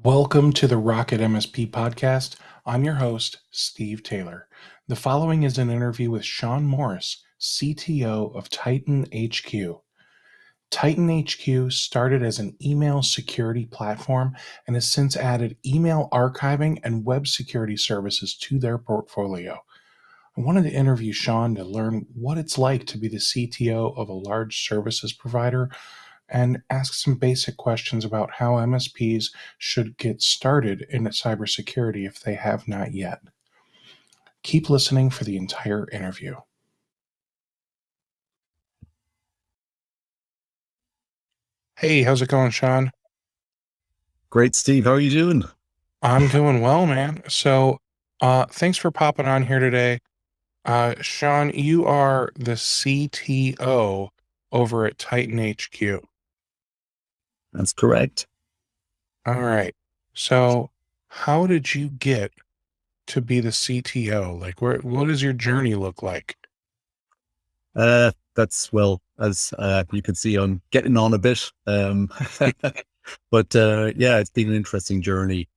Welcome to the RocketMSP Podcast. I'm your host, Steve Taylor. The following is an interview with Sean Morris, CTO of Titan HQ. Titan HQ started as an email security platform and has since added email archiving and web security services to their portfolio. I wanted to interview Sean to learn what it's like to be the CTO of a large services provider and ask some basic questions about how MSPs should get started in cybersecurity if they have not yet. Keep listening for the entire interview. Hey, how's it going, Sean? Great, Steve. How are you doing? I'm doing well, man. So, thanks for popping on here today. Sean, you are the CTO over at Titan HQ. That's correct. All right. So, how did you get to be the CTO? Like, what does your journey look like? That's well, as you can see, I'm getting on a bit. But yeah, it's been an interesting journey.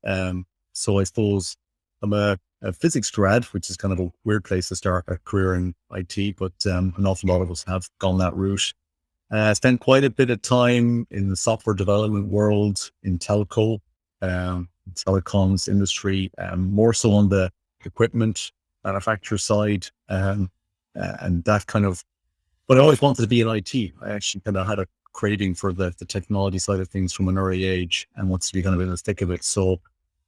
So I suppose I'm a physics grad, which is kind of a weird place to start a career in IT, but an awful lot of us have gone that route. I spent quite a bit of time in the software development world, in telco, telecoms industry, more so on the equipment manufacturer side, and that kind of. But I always wanted to be in IT. I actually kind of had a craving for the technology side of things from an early age, and wanted to be kind of in the thick of it. So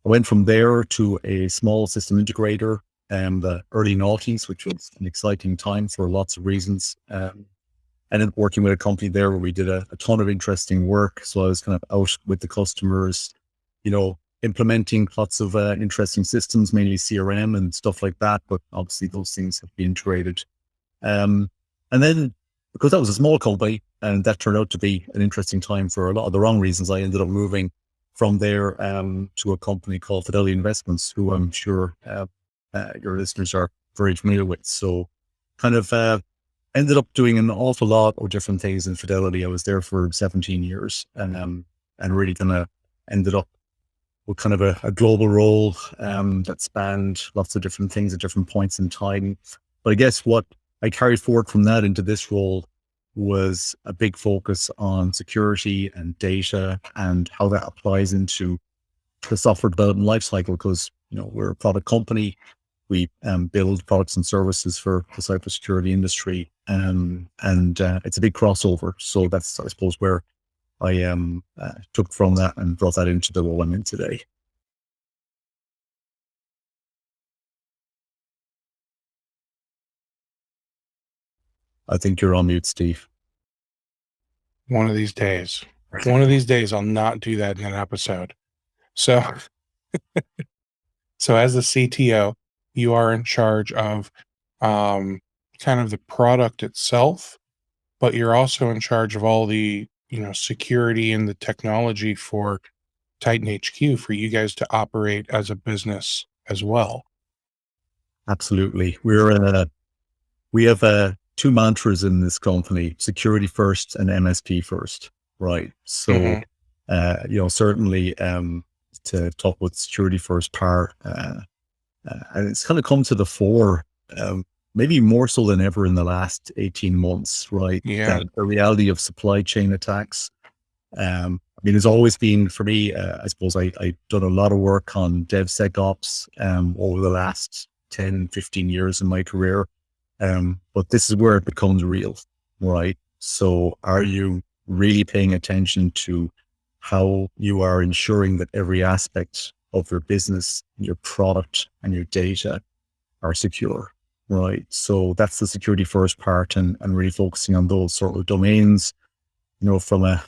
I went from there to a small system integrator, the early noughties, which was an exciting time for lots of reasons. Ended up working with a company there where we did a ton of interesting work. So I was kind of out with the customers, implementing lots of interesting systems, mainly CRM and stuff like that. But obviously those things have been integrated. And then because that was a small company and that turned out to be an interesting time for a lot of the wrong reasons, I ended up moving from there to a company called Fidelity Investments, who I'm sure your listeners are very familiar with. So kind of ended up doing an awful lot of different things in Fidelity. I was there for 17 years and really kind of ended up with kind of a global role that spanned lots of different things at different points in time. But I guess what I carried forward from that into this role was a big focus on security and data and how that applies into the software development lifecycle. Because we're a product company, we build products and services for the cybersecurity industry, and it's a big crossover. So that's, I suppose, where I took from that and brought that into the role I'm in today. I think you're on mute, Steve. One of these days. One of these days, I'll not do that in an episode. So, so as the CTO, you are in charge of kind of the product itself, but you're also in charge of all the security and the technology for Titan HQ for you guys to operate as a business as well. Absolutely. We have two mantras in this company: security first and MSP first. Right. So, certainly to talk about security first part, and it's kind of come to the fore, maybe more so than ever in the last 18 months, right? Yeah. The reality of supply chain attacks. It's always been, for me, I suppose I've done a lot of work on DevSecOps over the last 10, 15 years in my career. But this is where it becomes real, right? So are you really paying attention to how you are ensuring that every aspect of your business, your product, and your data are secure, right? So that's the security first part, and really focusing on those sort of domains, from a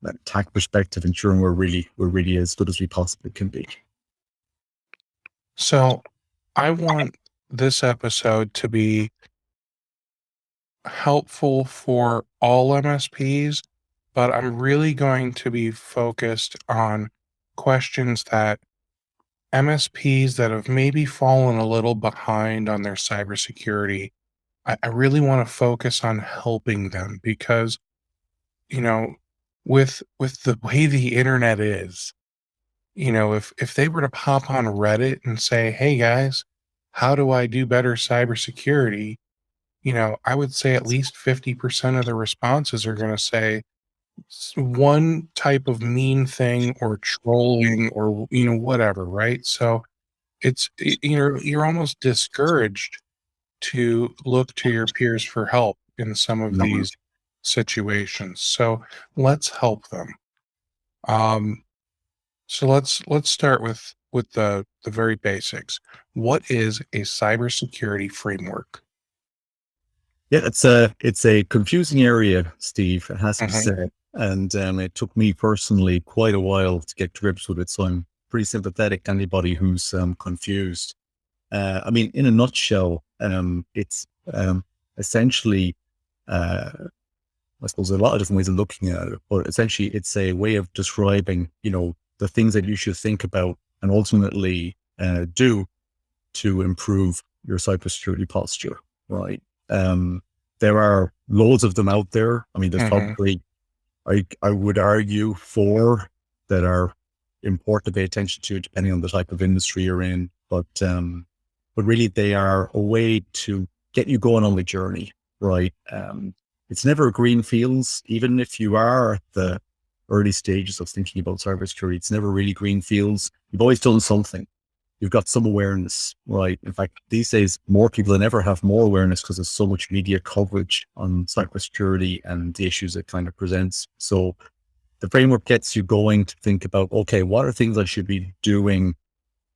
attack perspective, ensuring we're really as good as we possibly can be. So I want this episode to be helpful for all MSPs, but I'm really going to be focused on questions that MSPs that have maybe fallen a little behind on their cybersecurity. I really want to focus on helping them because, you know, with the way the internet is, if they were to pop on Reddit and say, "Hey guys, how do I do better cybersecurity?" I would say at least 50% of the responses are going to say one type of mean thing or trolling or whatever, right? So you're almost discouraged to look to your peers for help in some of Mhm. these situations. So let's help them. Um, so let's start with the very basics. What is a cybersecurity framework? Yeah, it's a confusing area, Steve. It has to be Hmm. said, and it took me personally quite a while to get to grips with it. So I'm pretty sympathetic to anybody who's confused. I mean, in a nutshell, it's essentially, uh, I suppose, a lot of different ways of looking at it, but essentially, it's a way of describing, the things that you should think about and ultimately do to improve your cybersecurity posture, right? Um, there are loads of them out there. I mean, there's Hmm. probably, I would argue, four that are important to pay attention to, depending on the type of industry you're in. But really, they are a way to get you going on the journey, right? It's never green fields, even if you are at the early stages of thinking about cybersecurity. It's never really green fields. You've always done something. You've got some awareness, right? In fact, these days, more people than ever have more awareness because there's so much media coverage on cybersecurity and the issues it kind of presents. So the framework gets you going to think about, okay, what are things I should be doing?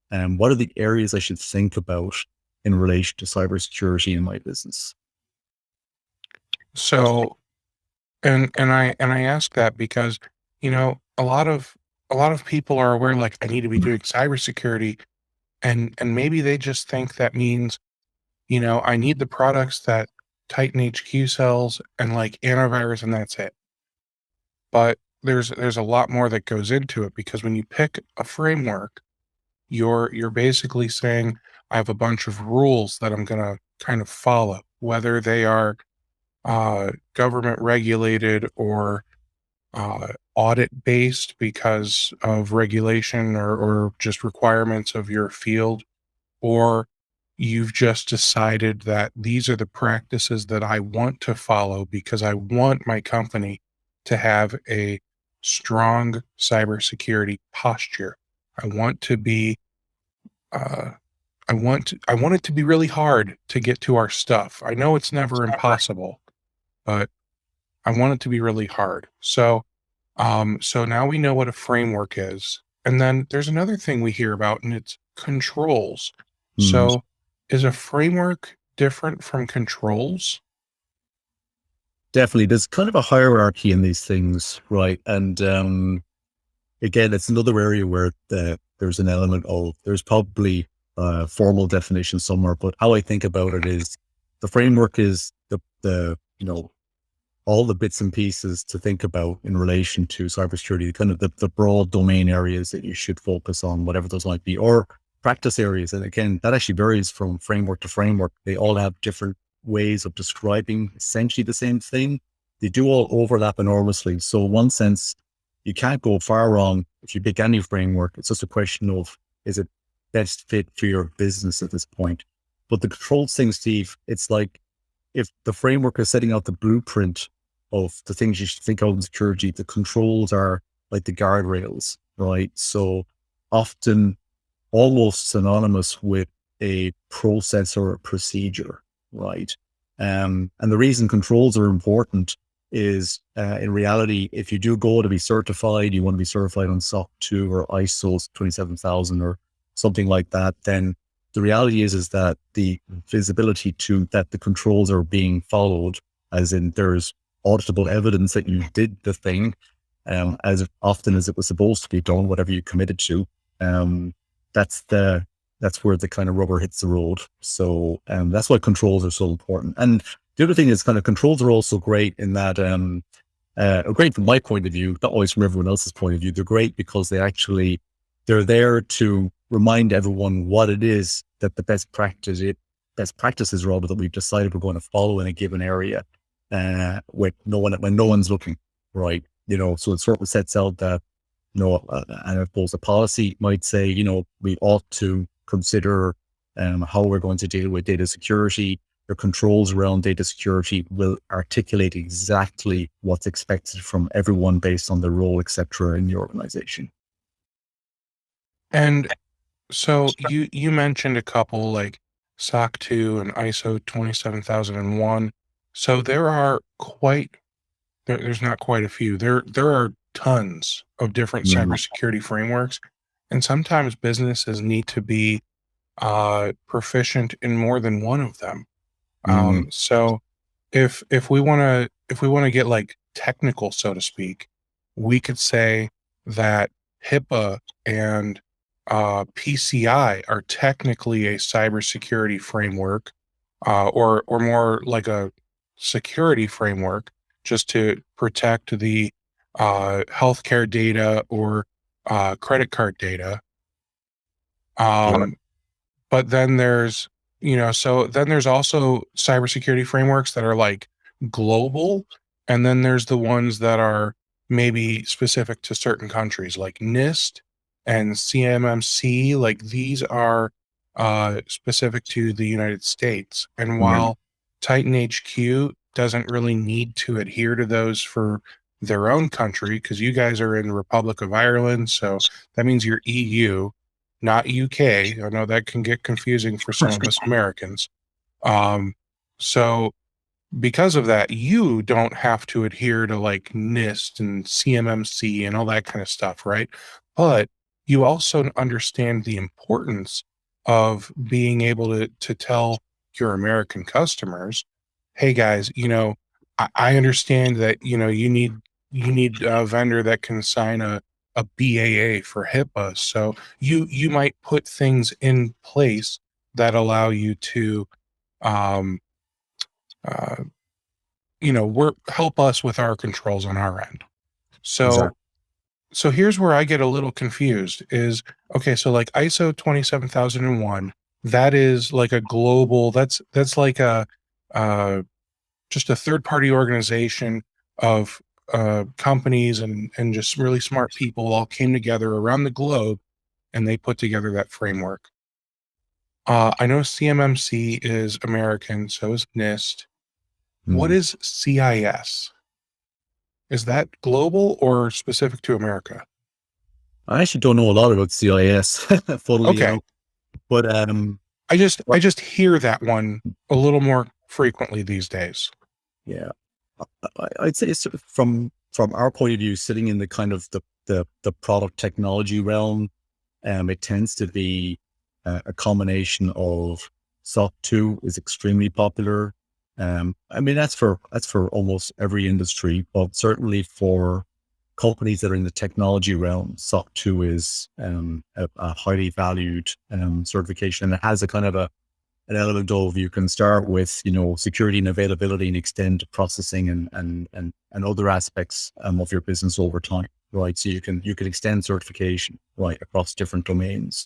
And what are the areas I should think about in relation to cybersecurity in my business? So and I ask that because a lot of people are aware, like, I need to be doing cybersecurity, and maybe they just think that means, I need the products that Titan HQ sells and like antivirus, and that's it. But there's a lot more that goes into it, because when you pick a framework, you're basically saying, I have a bunch of rules that I'm gonna kind of follow, whether they are government regulated or audit based because of regulation or just requirements of your field, or you've just decided that these are the practices that I want to follow because I want my company to have a strong cybersecurity posture. I want to be uh, I want it to be really hard to get to our stuff. I know it's never impossible, but I want it to be really hard. So now we know what a framework is. And then there's another thing we hear about, and it's controls. Hmm. So is a framework different from controls? Definitely. There's kind of a hierarchy in these things, right? And again, it's another area where there's an element of, there's probably a formal definition somewhere, but how I think about it is the framework is the all the bits and pieces to think about in relation to cybersecurity, kind of the broad domain areas that you should focus on, whatever those might be, or practice areas. And again, that actually varies from framework to framework. They all have different ways of describing essentially the same thing. They do all overlap enormously. So in one sense, you can't go far wrong if you pick any framework. It's just a question of, is it best fit for your business at this point? But the controls thing, Steve, it's like, if the framework is setting out the blueprint of the things you should think of in security, the controls are like the guardrails, right? So often almost synonymous with a process or a procedure, right? And the reason controls are important is in reality, if you do go to be certified, you want to be certified on SOC 2 or ISO 27000 or something like that, then the reality is that the visibility to that the controls are being followed, as in there's auditable evidence that you did the thing as often as it was supposed to be done, whatever you committed to. Um, that's the that's where the kind of rubber hits the road. So that's why controls are so important. And the other thing is, kind of, controls are also great in that great from my point of view, not always from everyone else's point of view. They're great because they're there to remind everyone what it is that the best practices rather, that we've decided we're going to follow in a given area when no one's looking, right? So it sort of sets out that, and I suppose a policy might say, we ought to consider how we're going to deal with data security. Your controls around data security will articulate exactly what's expected from everyone based on their role, et cetera, in the organization. And so you mentioned a couple like SOC 2 and ISO 27001. So there's not quite a few. There are tons of different cybersecurity frameworks, and sometimes businesses need to be proficient in more than one of them. So if we want to get like technical, so to speak, we could say that HIPAA and PCI are technically a cybersecurity framework, or more like a security framework, just to protect the healthcare data or credit card data. But then there's also cybersecurity frameworks that are like global, and then there's the ones that are maybe specific to certain countries, like NIST and CMMC. Like these are specific to the United States. And while Titan HQ doesn't really need to adhere to those for their own country, because you guys are in the Republic of Ireland, so that means you're EU, not UK. I know that can get confusing for some of us Americans. So because of that, you don't have to adhere to like NIST and CMMC and all that kind of stuff, right? But you also understand the importance of being able to tell your American customers, hey guys, I understand that, you need a vendor that can sign a BAA for HIPAA. So you might put things in place that allow you to, um, uh, help us with our controls on our end. So, Exactly. so here's where I get a little confused is, okay, so like ISO 27001, that is like a global, that's like just a third party organization of companies and just really smart people all came together around the globe and they put together that framework. I know CMMC is American, so is NIST. What is CIS? Is that global or specific to America? I actually don't know a lot about CIS, funnily Okay. enough, but I just hear that one a little more frequently these days. yeah, I'd say it's from our point of view, sitting in the kind of the product technology realm, it tends to be a combination of SOC 2 is extremely popular. I mean, that's for almost every industry, but certainly for companies that are in the technology realm, SOC 2 is a highly valued certification, and it has a kind of an element of, you can start with, security and availability and extend to processing and other aspects of your business over time, right? So you can extend certification, right, across different domains.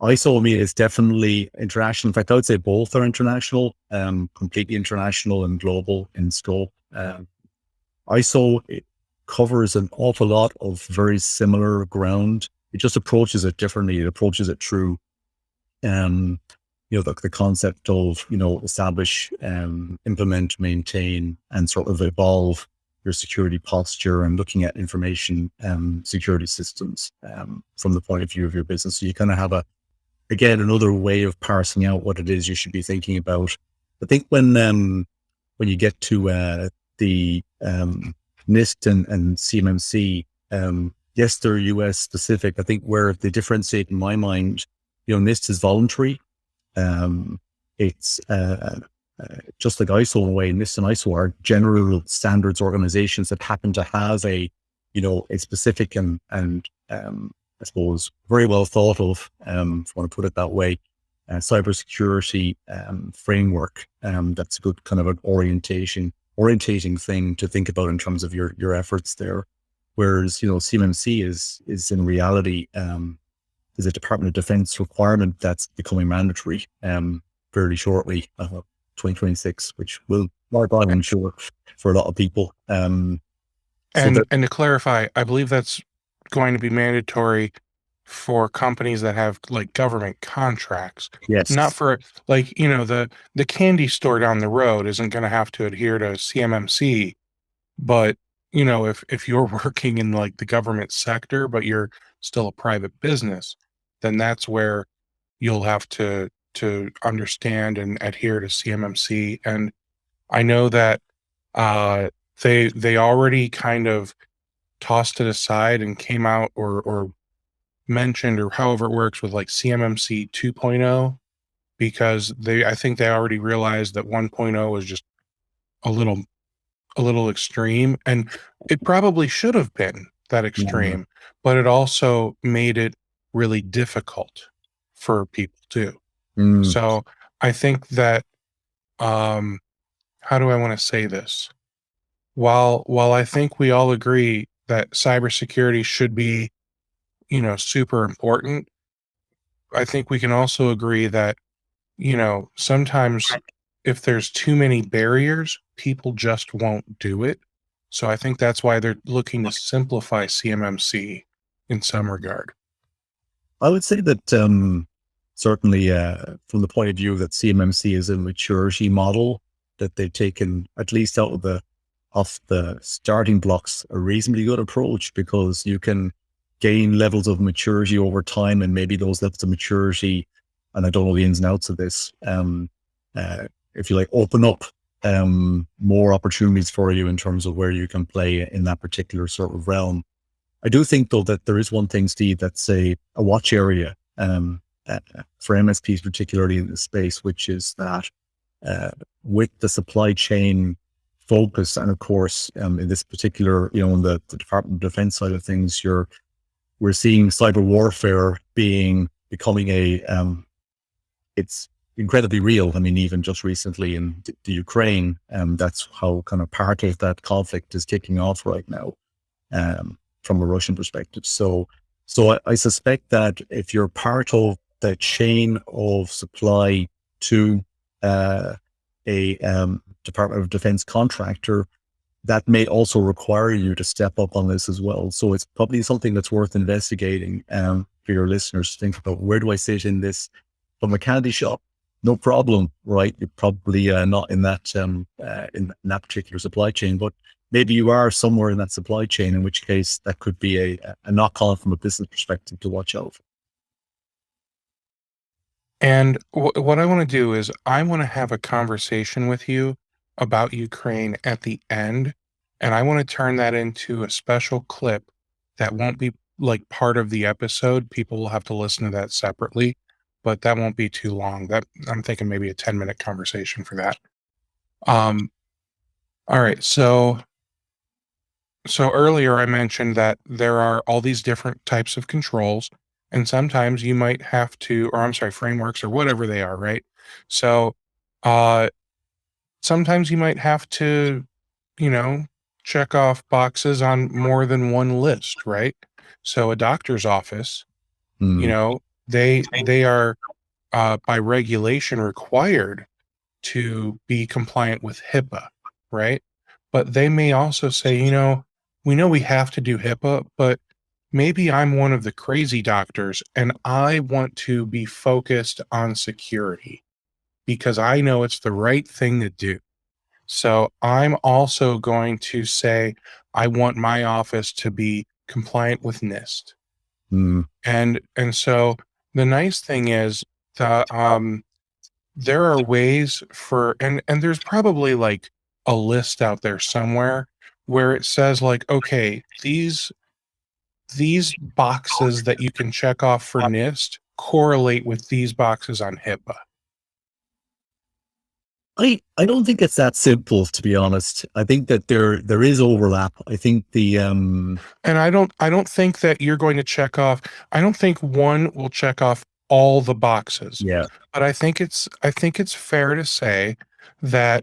ISO, I mean, is definitely international. In fact, I would say both are international, completely international and global in scope. ISO, it covers an awful lot of very similar ground. It just approaches it differently. It approaches it through, the concept of, establish, implement, maintain, and sort of evolve your security posture and looking at information security systems from the point of view of your business. So you kind of have another way of parsing out what it is you should be thinking about. I think when you get to the NIST and CMMC, yes, they're US specific. I think where they differentiate in my mind, NIST is voluntary. It's just like ISO in a way. NIST and ISO are general standards organizations that happen to have a specific and I suppose very well thought of, if I want to put it that way, cybersecurity framework. That's a good kind of an orientating thing to think about in terms of your efforts there. Whereas, CMMC is in reality, is a Department of Defense requirement that's becoming mandatory fairly shortly, 2026, which will mark on, I'm sure, for a lot of people. So that, And to clarify, I believe that's going to be mandatory for companies that have like government contracts, not yes. for like, the candy store down the road isn't going to have to adhere to CMMC, but if you're working in like the government sector, but you're still a private business, then that's where you'll have to understand and adhere to CMMC. And I know that uh they already kind of tossed it aside and came out or mentioned or however it works with like CMMC 2.0 because I think they already realized that 1.0 was just a little extreme, and it probably should have been that Mm, extreme, but it also made it really difficult for people too. mm. So I think that um how do I want to say this? While I think we all agree that cybersecurity should be, super important, I think we can also agree that, sometimes if there's too many barriers, people just won't do it. So I think that's why they're looking to simplify CMMC in some regard. I would say that certainly from the point of view that CMMC is a maturity model, that they've taken at least out of the starting blocks a reasonably good approach, because you can gain levels of maturity over time, and maybe those levels of maturity, and I don't know the ins and outs of this, if you like, open up more opportunities for you in terms of where you can play in that particular sort of realm. I do think, though, that there is one thing, Steve, that's a watch area for MSPs, particularly in this space, which is that with the supply chain focus, and of course, in this particular, in the Department of Defense side of things, we're seeing cyber warfare becoming it's incredibly real. I mean, even just recently in the Ukraine, that's how kind of part of that conflict is kicking off right now. From a Russian perspective. So I suspect that if you're part of the chain of supply to a Department of Defense contractor, that may also require you to step up on this as well. So it's probably something that's worth investigating for your listeners to think about. Where do I sit in this? From a candy shop, no problem, right? You're probably not in that particular supply chain, but maybe you are somewhere in that supply chain, in which case that could be a knock-on from a business perspective to watch out for. And what I want to do is I want to have a conversation with you about Ukraine at the end, and I want to turn that into a special clip that won't be like part of the episode. People will have to listen to that separately, but that won't be too long. That I'm thinking maybe a 10-minute conversation for that. Um, all right, so earlier I mentioned that there are all these different types of controls, and sometimes you might have to, or I'm sorry, frameworks or whatever they are, right? So, uh, sometimes you might have to, you know, check off boxes on more than one list, right? So a doctor's office, Mm, they are by regulation required to be compliant with HIPAA, right? But they may also say, we know we have to do HIPAA, but maybe I'm one of the crazy doctors and I want to be focused on security because I know it's the right thing to do. So I'm also going to say, I want my office to be compliant with NIST. mm, And so the nice thing is that there are ways for and there's probably like a list out there somewhere where it says like, okay, these boxes that you can check off for NIST correlate with these boxes on HIPAA. I don't think it's that simple, to be honest. I think that there is overlap. I think And I don't think that you're going to check off. I don't think one will check off all the boxes. yeah. But I think it's fair to say that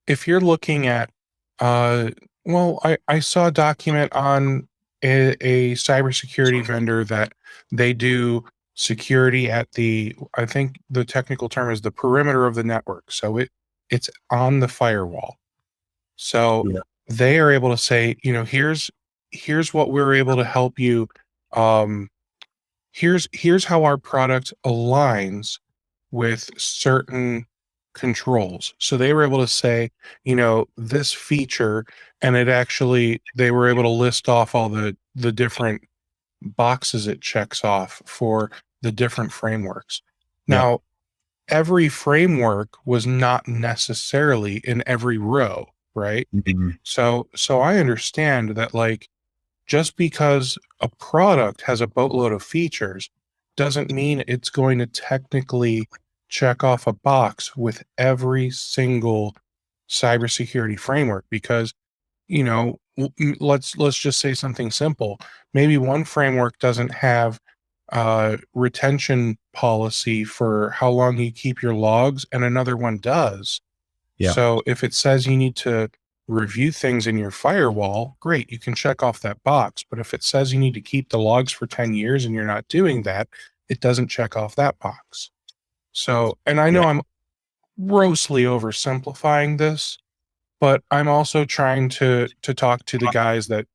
if you're looking at uh well, I saw a document on a cybersecurity vendor that they do security at the, I think the technical term is the perimeter of the network. So it's on the firewall. So Yeah. they are able to say, here's what we're able to help you. Here's how our product aligns with certain controls. So they were able to say, this feature, and they were able to list off all the different boxes it checks off for the different frameworks. Yeah. Now, every framework was not necessarily in every row, right? Mhm. So I understand that, like, just because a product has a boatload of features doesn't mean it's going to technically check off a box with every single cybersecurity framework, because let's just say something simple. Maybe one framework doesn't have retention policy for how long you keep your logs, and another one does. Yeah. So if it says you need to review things in your firewall, great, you can check off that box. But if it says you need to keep the logs for 10 years and you're not doing that, it doesn't check off that box. So, and I know Yeah. I'm grossly oversimplifying this, but I'm also trying to talk to the guys that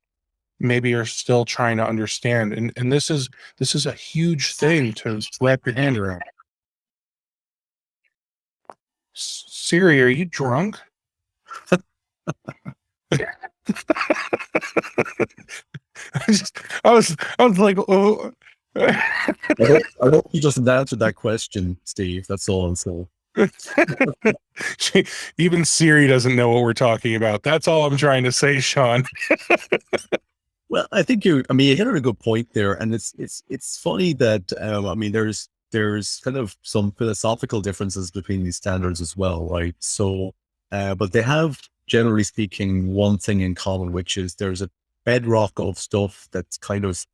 maybe are still trying to understand. And this is a huge thing to wrap your hand around. Siri, are you drunk? I was like, oh. I hope you just answered that question, Steve. That's all I'm saying. Even Siri doesn't know what we're talking about. That's all I'm trying to say, Sean. Well, I think you hit on a good point there, and it's funny that there's kind of some philosophical differences between these standards as well, right? So, but they have, generally speaking, one thing in common, which is there's a bedrock of stuff that's kind of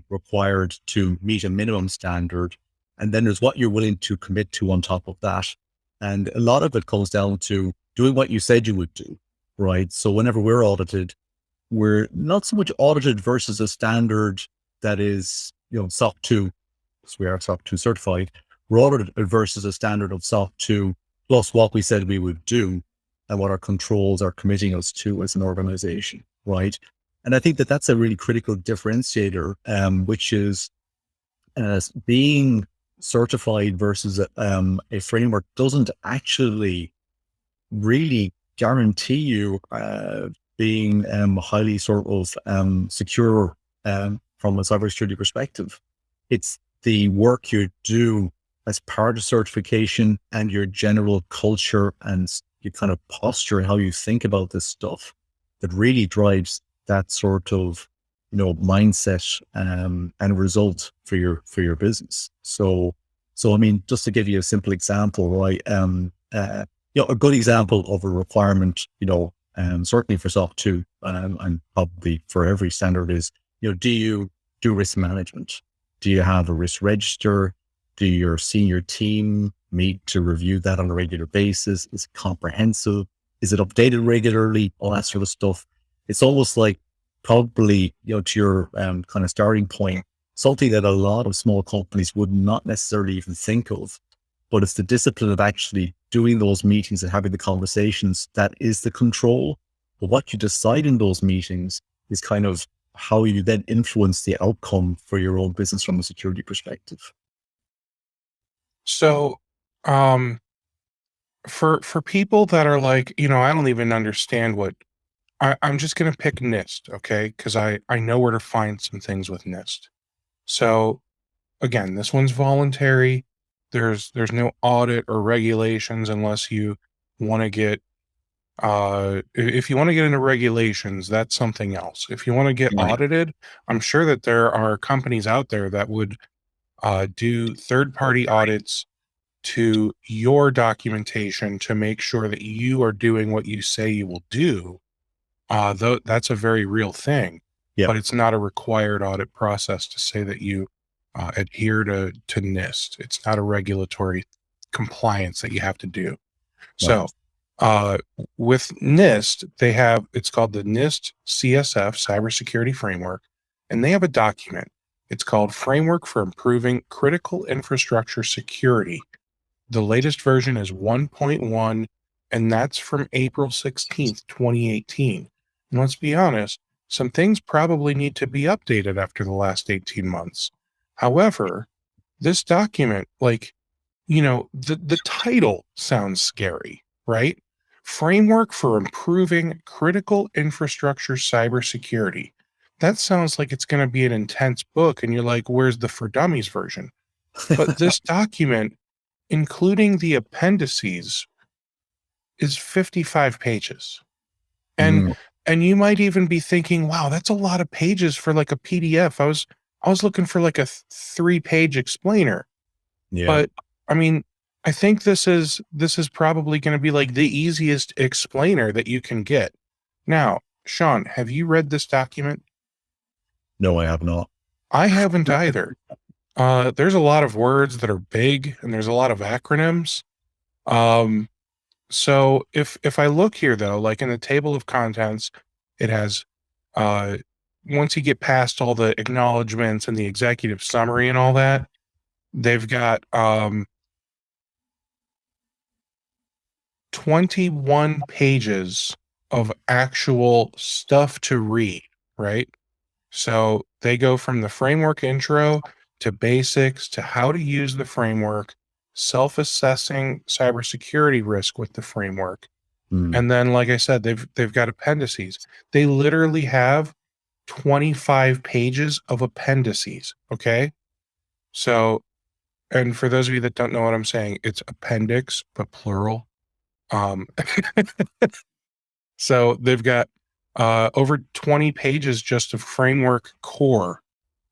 required to meet a minimum standard, and then there's what you're willing to commit to on top of that, and a lot of it comes down to doing what you said you would do, right? So whenever we're audited, we're not so much audited versus a standard that is, SOC 2, because we are SOC 2 certified. We're audited versus a standard of SOC 2 plus what we said we would do and what our controls are committing us to as an organization, right? And I think that that's a really critical differentiator, which is being certified versus a framework doesn't actually really guarantee you being highly sort of secure from a cybersecurity perspective. It's the work you do as part of certification and your general culture and your kind of posture and how you think about this stuff that really drives that sort of, mindset and result for your business. So I mean, just to give you a simple example, right? A good example of a requirement, certainly for SOC 2, and probably for every standard is, do you do risk management? Do you have a risk register? Do your senior team meet to review that on a regular basis? Is it comprehensive? Is it updated regularly? All that sort of stuff. It's almost like probably, to your kind of starting point, something that a lot of small companies would not necessarily even think of, but it's the discipline of actually doing those meetings and having the conversations that is the control. But what you decide in those meetings is kind of how you then influence the outcome for your own business from a security perspective. So, for people that are like, I don't even understand what I'm just going to pick NIST, okay? Because I know where to find some things with NIST. So again, this one's voluntary. There's no audit or regulations unless you want to get if you want to get into regulations, that's something else. If you want to get Right. audited, I'm sure that there are companies out there that would do third-party audits to your documentation to make sure that you are doing what you say you will do. Though that's a very real thing, Yeah. but it's not a required audit process to say that you adhere to NIST. It's not a regulatory compliance that you have to do. Right. So with NIST, it's called the NIST CSF Cybersecurity Framework, and they have a document. It's called Framework for Improving Critical Infrastructure Security. The latest version is 1.1, and that's from April 16th, 2018. And let's be honest, some things probably need to be updated after the last 18 months. However, this document, the title sounds scary, right? Framework for Improving Critical Infrastructure Cybersecurity. That sounds like it's going to be an intense book, and you're like, where's the for dummies version? But this document, including the appendices, is 55 pages. And Mm, and you might even be thinking, wow, that's a lot of pages for like a PDF. I was looking for like a 3-page explainer. yeah. But I mean, I think this is probably going to be like the easiest explainer that you can get. Now, Sean, have you read this document? No, I have not. I haven't either. There's a lot of words that are big and there's a lot of acronyms. Um, so if I look here though, like in the table of contents, it has uh once you get past all the acknowledgments and the executive summary and all that, they've got 21 pages of actual stuff to read, right? So they go from the framework intro to basics to how to use the framework, self-assessing cybersecurity risk with the framework. Mm. And then, like I said, they've got appendices. They literally have 25 pages of appendices. Okay. So, and for those of you that don't know what I'm saying, it's appendix, but plural. Um, so they've got over 20 pages just of framework core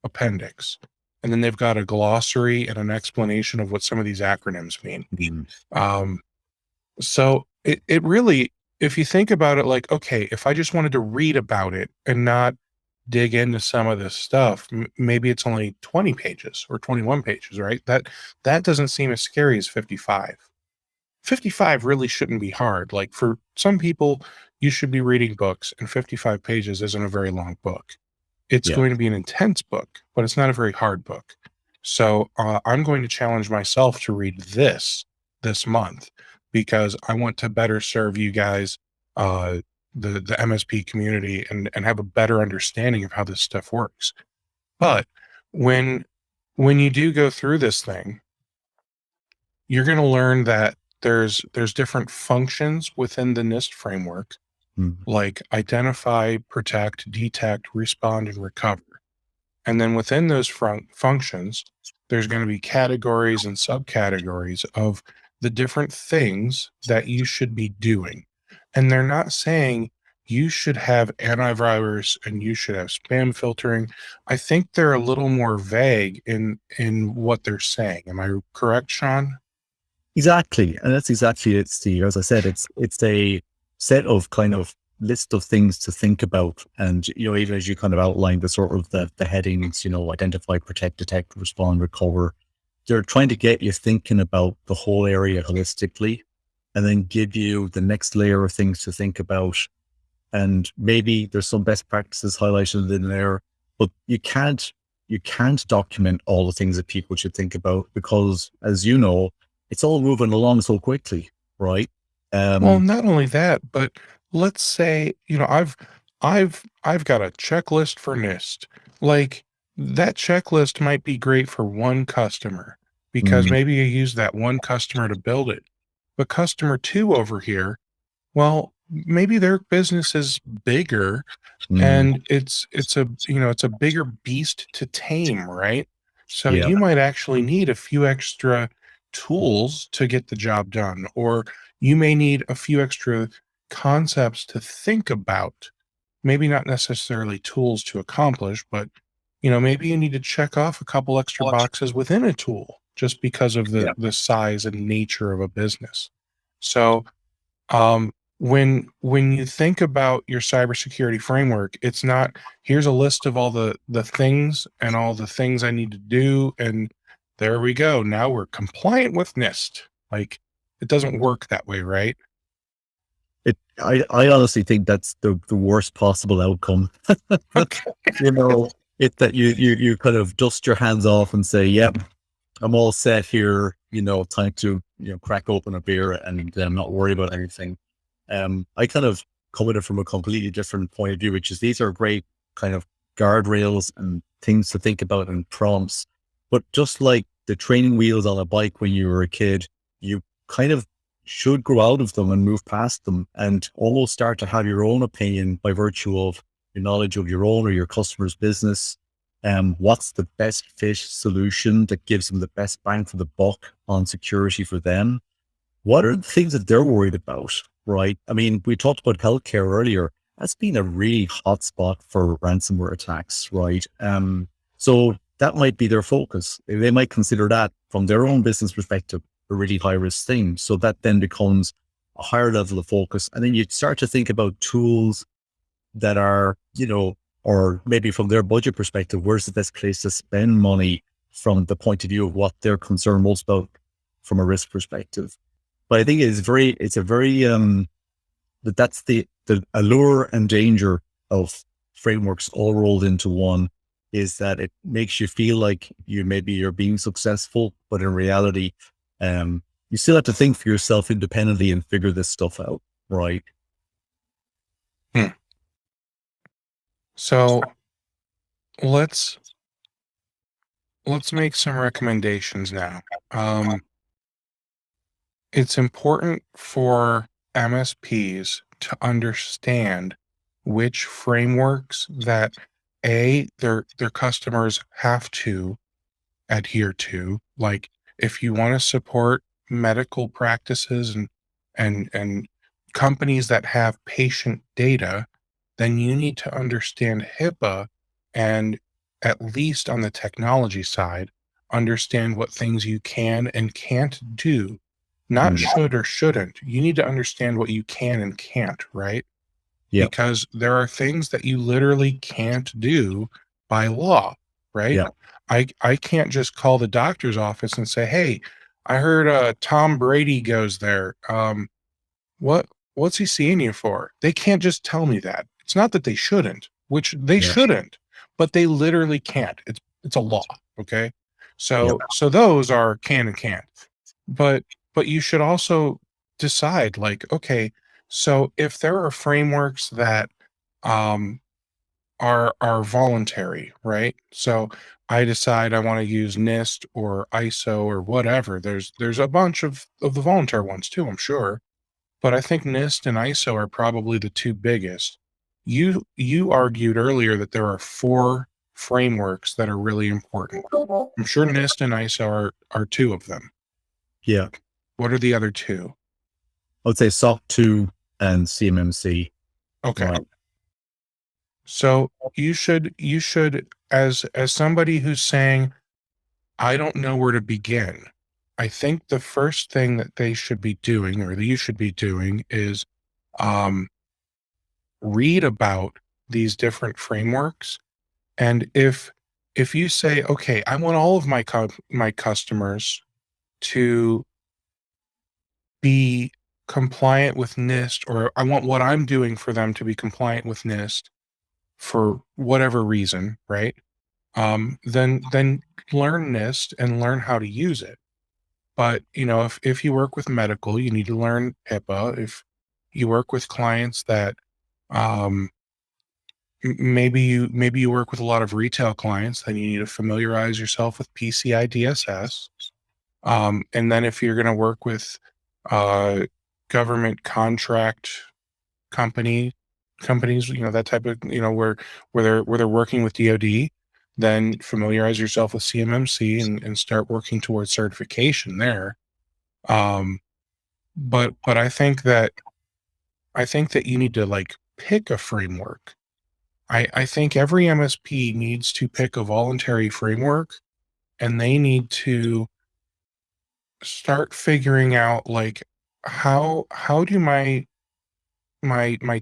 appendix. And then they've got a glossary and an explanation of what some of these acronyms mean. Mm. Um, so it really, if you think about it, like, okay, if I just wanted to read about it and not dig into some of this stuff, maybe it's only 20 pages or 21 pages, right? That doesn't seem as scary as 55. 55 really shouldn't be hard. Like for some people, you should be reading books, and 55 pages isn't a very long book. It's Yeah. going to be an intense book, but it's not a very hard book. So I'm going to challenge myself to read this month because I want to better serve you guys, uh, the MSP community, and have a better understanding of how this stuff works. But when when you do go through this thing, you're going to learn that there's different functions within the NIST framework, Mm. like identify, protect, detect, respond, and recover. And then within those functions, there's going to be categories and subcategories of the different things that you should be doing. And they're not saying you should have antivirus and you should have spam filtering. I think they're a little more vague in what they're saying. Am I correct, Sean? Exactly. And that's exactly it, Steve. As I said, it's a set of kind of list of things to think about. And, even as you kind of outlined the sort of the headings, identify, protect, detect, respond, recover, they're trying to get you thinking about the whole area holistically and then give you the next layer of things to think about. And maybe there's some best practices highlighted in there, but you can't document all the things that people should think about because, as you know, it's all moving along so quickly, right? Well, Um, not only that, but let's say, I've got a checklist for NIST. Like that checklist might be great for one customer because mm, maybe you use that one customer to build it. But customer two over here, well, maybe their business is bigger mm, and it's a bigger beast to tame, right? So yeah, you might actually need a few extra tools to get the job done, or you may need a few extra concepts to think about. Maybe not necessarily tools to accomplish, but maybe you need to check off a couple extra boxes within a tool just because of the yeah, the size and nature of a business. So when you think about your cybersecurity framework, it's not here's a list of all the things and all the things I need to do, and there we go. Now we're compliant with NIST. Like it doesn't work that way, right? I honestly think that's the worst possible outcome. Okay. you know, it that you kind of dust your hands off and say, "Yep, I'm all set here." Time to crack open a beer and not worry about anything. I kind of come at it from a completely different point of view, which is these are great kind of guardrails and things to think about and prompts. But just like the training wheels on a bike when you were a kid, you kind of should grow out of them and move past them and almost start to have your own opinion by virtue of your knowledge of your own or your customer's business. What's the best fit solution that gives them the best bang for the buck on security for them? What are the things that they're worried about, right? I mean, we talked about healthcare earlier. That's been a really hot spot for ransomware attacks, right? So that might be their focus. They might consider that from their own business perspective, a really high risk thing. So that then becomes a higher level of focus. And then you start to think about tools that are, or maybe from their budget perspective, where's the best place to spend money from the point of view of what they're concerned most about from a risk perspective. But I think that's the allure and danger of frameworks all rolled into one, is that it makes you feel like you're being successful, but in reality, you still have to think for yourself independently and figure this stuff out, right? So let's make some recommendations now. It's important for MSPs to understand which frameworks that their customers have to adhere to. Like, if you want to support medical practices and companies that have patient data, then you need to understand HIPAA, and at least on the technology side, understand what things you can and can't do. Not should or shouldn't. You need to understand what you can and can't, right? Yep. Because there are things that you literally can't do by law, right? Yep. I can't just call the doctor's office and say, hey, I heard Tom Brady goes there. What's he seeing you for? They can't just tell me that. It's not that they shouldn't, which they shouldn't, but they literally can't. It's a law, okay? So those are can and can't. But you should also decide, like, okay, so if there are frameworks that are voluntary, right? So I decide I want to use NIST or ISO or whatever. There's a bunch of the voluntary ones too, I'm sure. But I think NIST and ISO are probably the two biggest. You argued earlier that there are 4 frameworks that are really important. I'm sure NIST and ISO are 2 of them. Yeah. What are the other 2? I would say SOC 2 and CMMC. Okay. Right. So you should, as somebody who's saying, I don't know where to begin, I think the first thing that they should be doing, or that you should be doing, is read about these different frameworks. And if you say, okay, I want all of my customers to be compliant with NIST, or I want what I'm doing for them to be compliant with NIST for whatever reason, right? Then learn NIST and learn how to use it. But if you work with medical, you need to learn HIPAA. If you work with clients that maybe you work with a lot of retail clients, then you need to familiarize yourself with PCI DSS. And then if you're going to work with government contract companies, that type of, where they're working with DoD, then familiarize yourself with CMMC and start working towards certification there. But I think that you need to, like, pick a framework. I think every MSP needs to pick a voluntary framework, and they need to start figuring out, like, how do my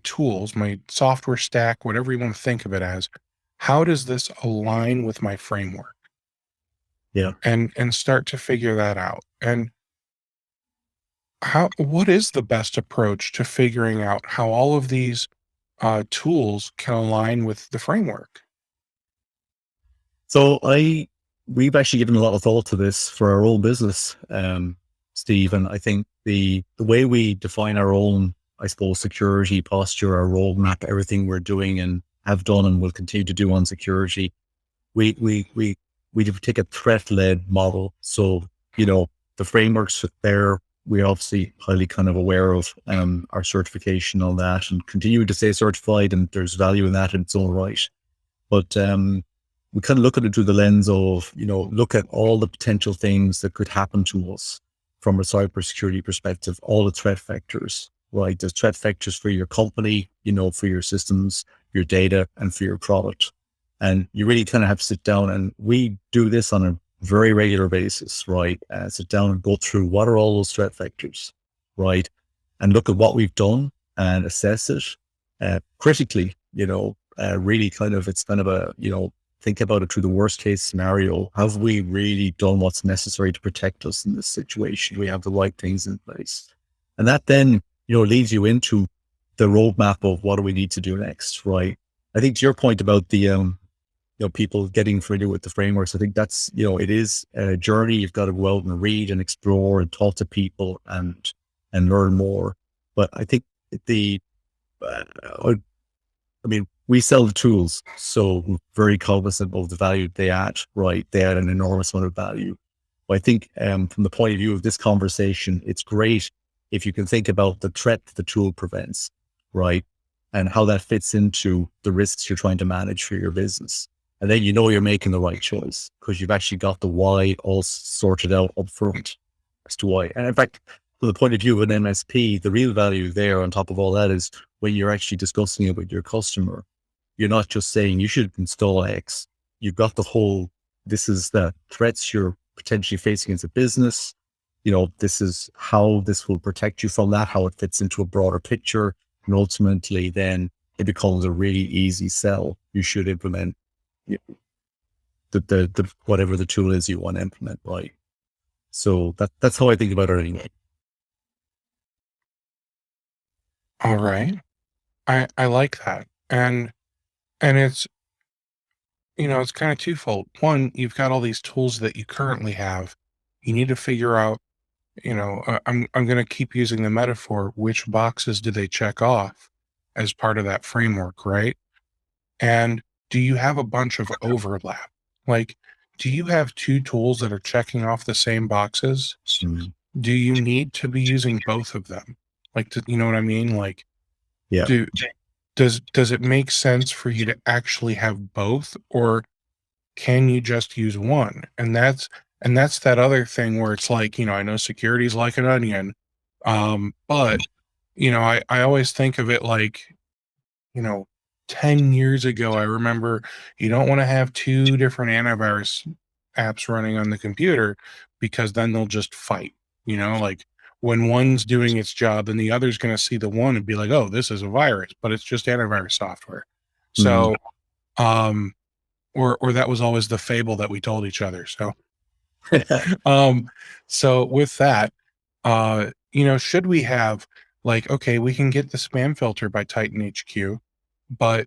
tools, my software stack, whatever you want to think of it as, how does this align with my framework? Yeah. And start to figure that out. And what is the best approach to figuring out how all of these tools can align with the framework? So we've actually given a lot of thought to this for our own business, Steve, and I think the way we define our own I suppose, security posture, our roadmap, everything we're doing and have done and will continue to do on security, we take a threat-led model. So, the frameworks there, we're obviously highly kind of aware of our certification on that and continue to stay certified, and there's value in that in its own right. But we kind of look at it through the lens of, look at all the potential things that could happen to us from a cybersecurity perspective, all the threat vectors, right? There's threat vectors for your company, for your systems, your data, and for your product. And you really kind of have to sit down, and we do this on a very regular basis, right? Sit down and go through what are all those threat vectors, right? And look at what we've done and assess it critically, really kind of, it's kind of a, think about it through the worst case scenario. Have we really done what's necessary to protect us in this situation? We have the right things in place. And that then, leads you into the roadmap of what do we need to do next, right? I think to your point about the, people getting familiar with the frameworks, I think that's, it is a journey. You've got to go out and read and explore and talk to people and learn more. But I think we sell the tools, so we're very cognizant of the value they add, right? They add an enormous amount of value. But I think from the point of view of this conversation, it's great if you can think about the threat the tool prevents, right? And how that fits into the risks you're trying to manage for your business. And then you're making the right choice because you've actually got the why all sorted out up front as to why. And in fact, from the point of view of an MSP, the real value there on top of all that is when you're actually discussing it with your customer, you're not just saying you should install X. You've got the whole, this is the threats you're potentially facing as a business. This is how this will protect you from that, how it fits into a broader picture. And ultimately then it becomes a really easy sell. You should implement the whatever the tool is you want to implement, right? So that's how I think about it anyway. All right. I like that. And it's, it's kind of twofold. One, you've got all these tools that you currently have. You need to figure out, I'm going to keep using the metaphor, which boxes do they check off as part of that framework, right? And do you have a bunch of overlap? Like, do you have two tools that are checking off the same boxes? Mm-hmm. Do you need to be using both of them? Like, you know what I mean? Like, yeah. Does it make sense for you to actually have both, or can you just use one? And that's that other thing where it's like, I know security is like an onion. But I always think of it like, 10 years ago, I remember you don't want to have two different antivirus apps running on the computer because then they'll just fight, like when one's doing its job, then the other's going to see the one and be like, oh, this is a virus, but it's just antivirus software. So, or that was always the fable that we told each other. So, so with that, should we have like, okay, we can get the spam filter by Titan HQ, but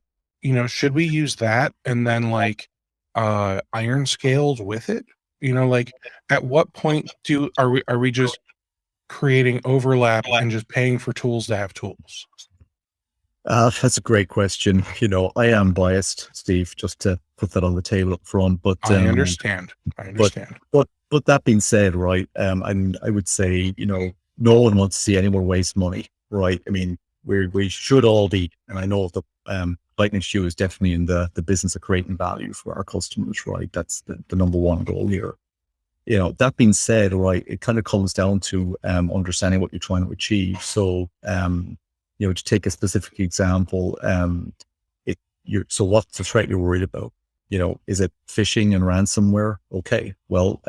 should we use that and then like iron scales with it? Like at what point are we just creating overlap and just paying for tools to have tools? That's a great question. I am biased, Steve, just to put that on the table up front. But I understand. But that being said, right, and I would say, no one wants to see anyone waste money, right? I mean, we should all be, and I know the Lightning Shoe is definitely in the business of creating value for our customers, right? That's the number one goal here. That being said, right, it kind of comes down to understanding what you're trying to achieve. So, to take a specific example, so what's the threat you're worried about? Is it phishing and ransomware? Okay, well,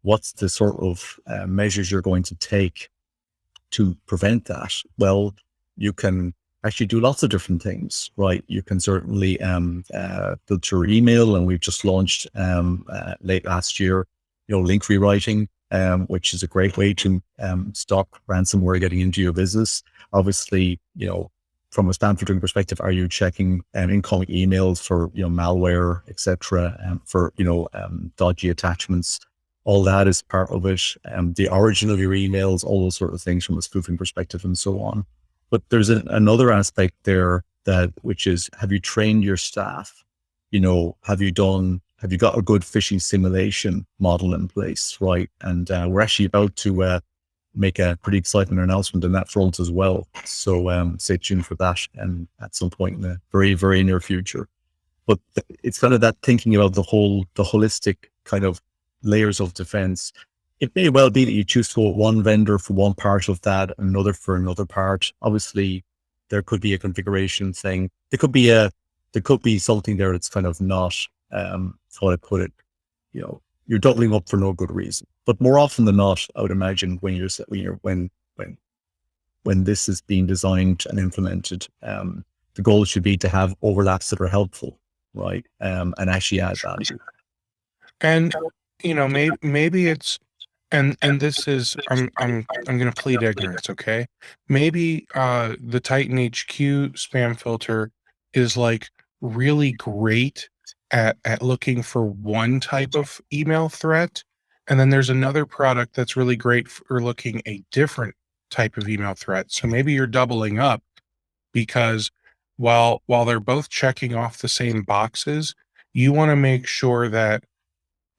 what's the sort of measures you're going to take to prevent that? Well, you can actually do lots of different things, right? You can certainly filter email, and we've just launched late last year, link rewriting, which is a great way to stop ransomware getting into your business. Obviously, from a spam filtering perspective, are you checking incoming emails for malware, etc., for dodgy attachments? All that is part of it. The origin of your emails, all those sort of things from a spoofing perspective, and so on. But there's another aspect there which is, have you trained your staff? Have you got a good phishing simulation model in place, right? And we're actually about to make a pretty exciting announcement on that front as well. So stay tuned for that, and at some point in the very, very near future. But it's kind of that thinking about the holistic kind of layers of defense. It may well be that you choose to go with one vendor for one part of that, and another for another part. Obviously, there could be a configuration thing. There could be something there that's kind of not, how I put it, you're doubling up for no good reason. But more often than not, I would imagine when this is being designed and implemented, the goal should be to have overlaps that are helpful, right? And actually add value. And maybe it's and this is I'm going to plead ignorance, okay? Maybe the Titan HQ spam filter is like really great at looking for one type of email threat, and then there's another product that's really great for looking a different type of email threat. So maybe you're doubling up, because while they're both checking off the same boxes, you want to make sure that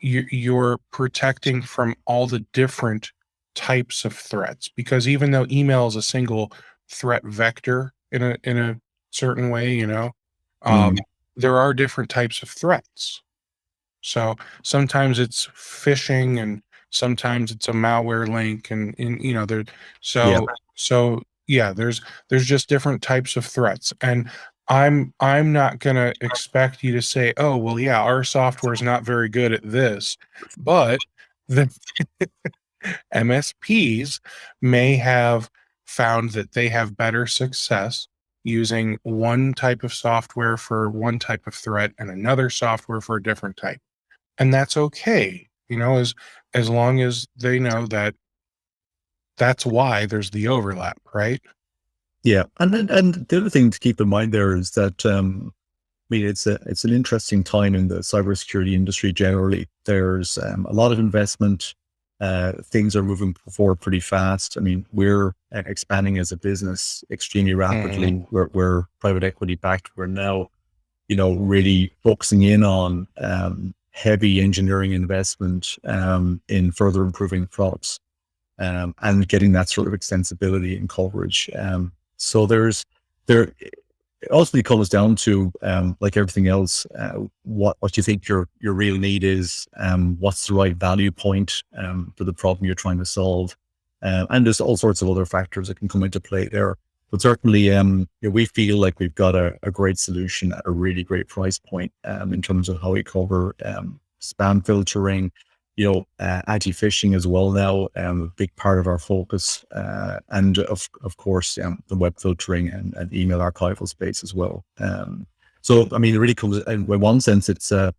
you're protecting from all the different types of threats, because even though email is a single threat vector in a certain way, there are different types of threats. So sometimes it's phishing, and sometimes it's a malware link, and there. Yeah. So yeah, there's just different types of threats, and I'm not gonna expect you to say, oh well, yeah, our software is not very good at this, but the MSPs may have found that they have better success using one type of software for one type of threat and another software for a different type. And that's okay, as long as they know that that's why there's the overlap, right? Yeah. And the other thing to keep in mind there is that, it's an interesting time in the cybersecurity industry generally. There's a lot of investment. Things are moving forward pretty fast. I mean, we're expanding as a business extremely rapidly. We're private equity backed. We're now, really focusing in on heavy engineering investment in further improving products and getting that sort of extensibility and coverage. So it ultimately comes down to, like everything else, what you think your real need is, what's the right value point for the problem you're trying to solve, and there's all sorts of other factors that can come into play there. But certainly, we feel like we've got a great solution at a really great price point in terms of how we cover spam filtering, anti-phishing as well now, a big part of our focus, and of course, the web filtering and email archival space as well. So, I mean, it really comes, and in one sense, it's the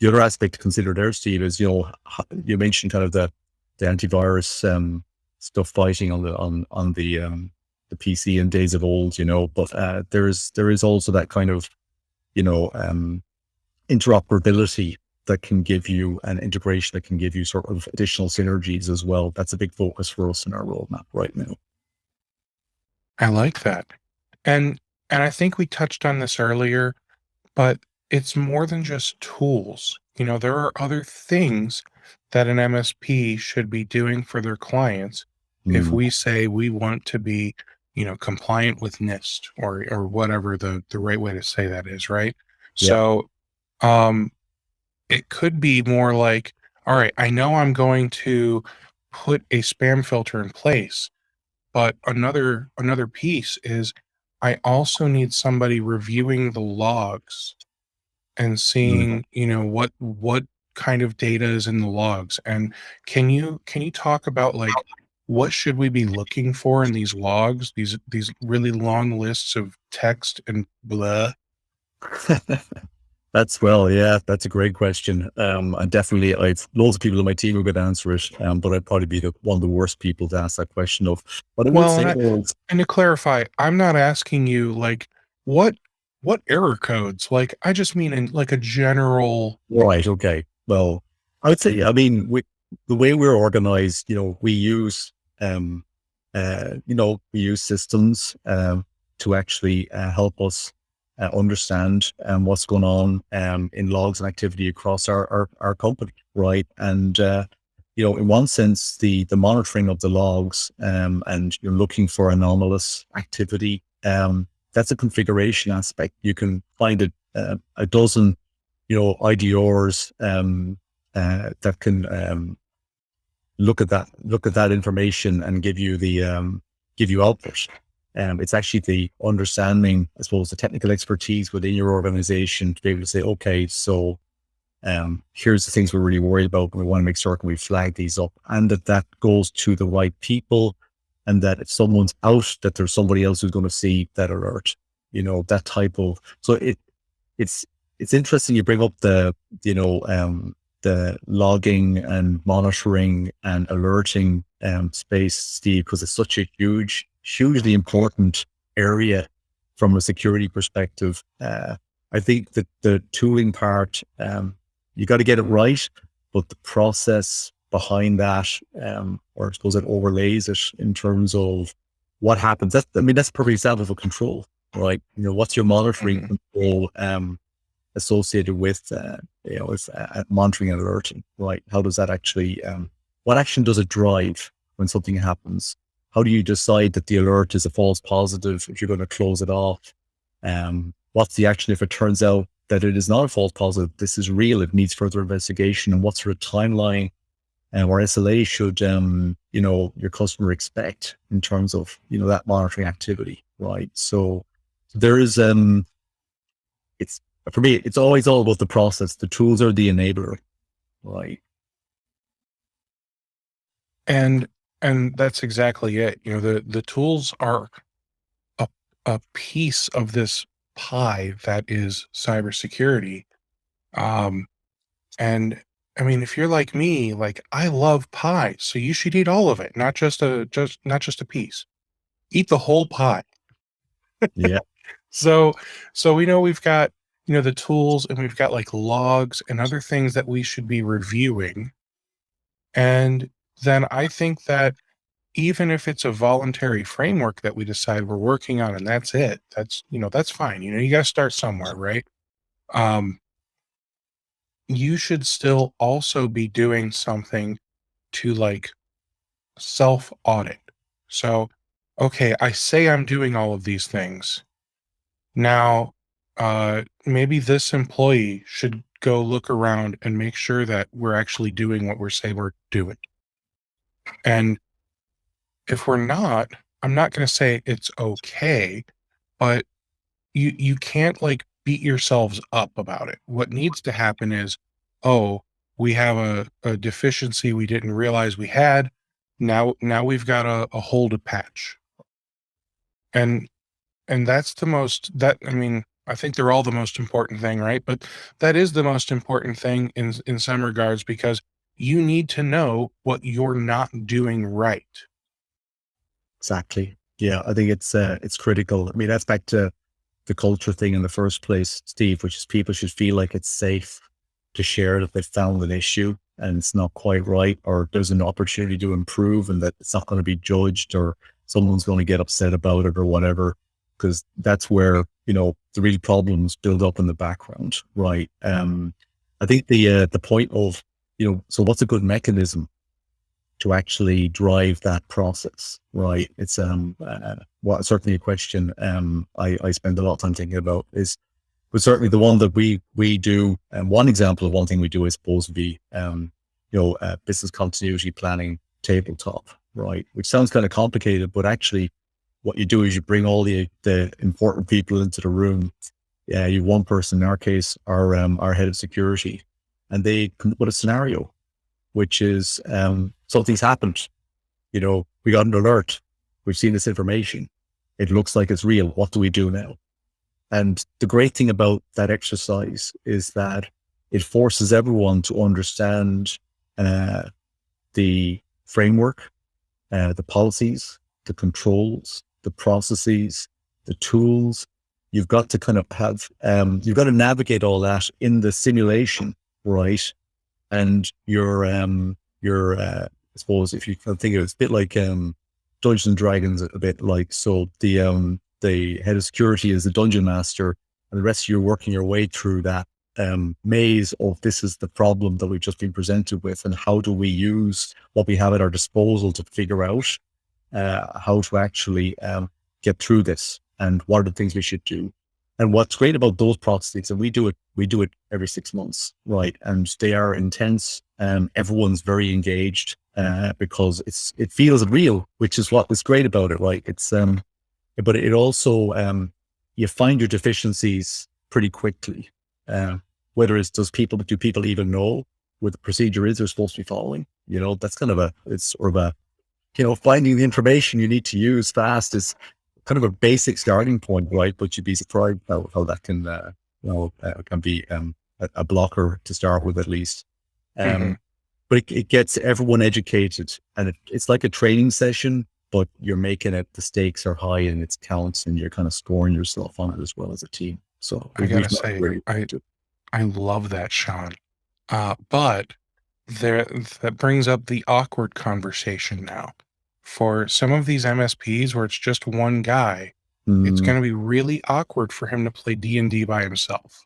other aspect to consider there, Steve, is, you mentioned kind of the antivirus stuff fighting on the PC in days of old, but there is also that kind of, interoperability that can give you an integration that can give you sort of additional synergies as well. That's a big focus for us in our roadmap right now. I like that. And I think we touched on this earlier, but it's more than just tools. There are other things that an MSP should be doing for their clients if we say we want to be, compliant with NIST or whatever the right way to say that is, right? Yeah. So it could be more like, all right, I know I'm going to put a spam filter in place, but another piece is I also need somebody reviewing the logs and seeing, what kind of data is in the logs. And can you talk about, like, what should we be looking for in these logs, these really long lists of text and blah? That's a great question. And definitely I've loads of people on my team who could answer it, but I'd probably be one of the worst people to ask that question of. But I would say, and to clarify, I'm not asking you like what error codes. Like, I just mean in like a general. Right. Okay. Well, I would say, I mean, the way we're organized, we use we use systems to actually help us understand what's going on in logs and activity across our company, right? And in one sense, the monitoring of the logs and you're looking for anomalous activity, that's a configuration aspect. You can find a dozen, IDRs that can look at that information and give you output. It's actually the understanding, I suppose, the technical expertise within your organization to be able to say, okay, so here's the things we're really worried about. We want to make certain we flag these up and that goes to the right people, and that if someone's out, that there's somebody else who's going to see that alert, that type of, so it's interesting you bring up the logging and monitoring and alerting space, Steve, because it's such a hugely important area from a security perspective. I think that the tooling part, you got to get it right, but the process behind that, or I suppose it overlays it in terms of what happens. That's a perfect example of a control, right? What's your monitoring control associated with, monitoring and alerting, right? How does that actually, what action does it drive when something happens? How do you decide that the alert is a false positive if you're going to close it off? What's the action if it turns out that it is not a false positive? This is real. It needs further investigation. And what sort of timeline or SLA should, your customer expect in terms of, that monitoring activity, right? So there is, for me, it's always all about the process. The tools are the enabler, right? And that's exactly it. The tools are a piece of this pie that is cybersecurity. And I mean, if you're like me, like I love pie, so you should eat all of it, not just a piece. Eat the whole pie. Yeah. So we know we've got, the tools, and we've got like logs and other things that we should be reviewing. And then I think that even if it's a voluntary framework that we decide we're working on and that's it, that's fine. You got to start somewhere, right? You should still also be doing something to like self audit. So, okay, I say I'm doing all of these things. Now, maybe this employee should go look around and make sure that we're actually doing what we're saying we're doing. And if we're not, I'm not going to say it's okay, but you can't like beat yourselves up about it. What needs to happen is, oh, we have a deficiency we didn't realize we had. Now we've got a hole to patch. And that's the most, that I mean, I think they're all the most important thing, right? But that is the most important thing in some regards, because you need to know what you're not doing right. Exactly. Yeah, I think it's critical. I mean, that's back to the culture thing in the first place, Steve, which is people should feel like it's safe to share that they've found an issue and it's not quite right, or there's an opportunity to improve, and that it's not going to be judged or someone's going to get upset about it or whatever, because that's where, the real problems build up in the background, right? I think the point of, so what's a good mechanism to actually drive that process, right? It's certainly a question I spend a lot of time thinking about but certainly the one that we do, and one example of one thing we do, I suppose, would be business continuity planning tabletop, right? Which sounds kind of complicated, but actually what you do is you bring all the important people into the room. Yeah, you have one person, in our case, our head of security, and they come up with a scenario, which is something's happened. We got an alert. We've seen this information. It looks like it's real. What do we do now? And the great thing about that exercise is that it forces everyone to understand the framework, the policies, the controls, the processes, the tools. You've got to kind of have, you've got to navigate all that in the simulation, right? And I suppose if you can think of it, it's a bit like Dungeons and Dragons a bit like, so the head of security is the dungeon master, and the rest of you are working your way through that maze of this is the problem that we've just been presented with, and how do we use what we have at our disposal to figure out how to actually get through this, and what are the things we should do. And what's great about those processes, and we do it every 6 months, right? And they are intense. Everyone's very engaged because it feels real, which is what was great about it, right? But it also you find your deficiencies pretty quickly. Whether it's do people even know what the procedure is they're supposed to be following? That's kind of it's sort of a finding the information you need to use fast is kind of a basic starting point, right? But you'd be surprised how that can be a blocker to start with, at least. Mhm. But it gets everyone educated, and it's like a training session, but you're making it, the stakes are high and it counts, and you're kind of scoring yourself on it as well as a team. So I gotta we've not say, really. I love that, Sean. But there that brings up the awkward conversation now. For some of these MSPs where it's just one guy, it's Mm, going to be really awkward for him to play D&D by himself.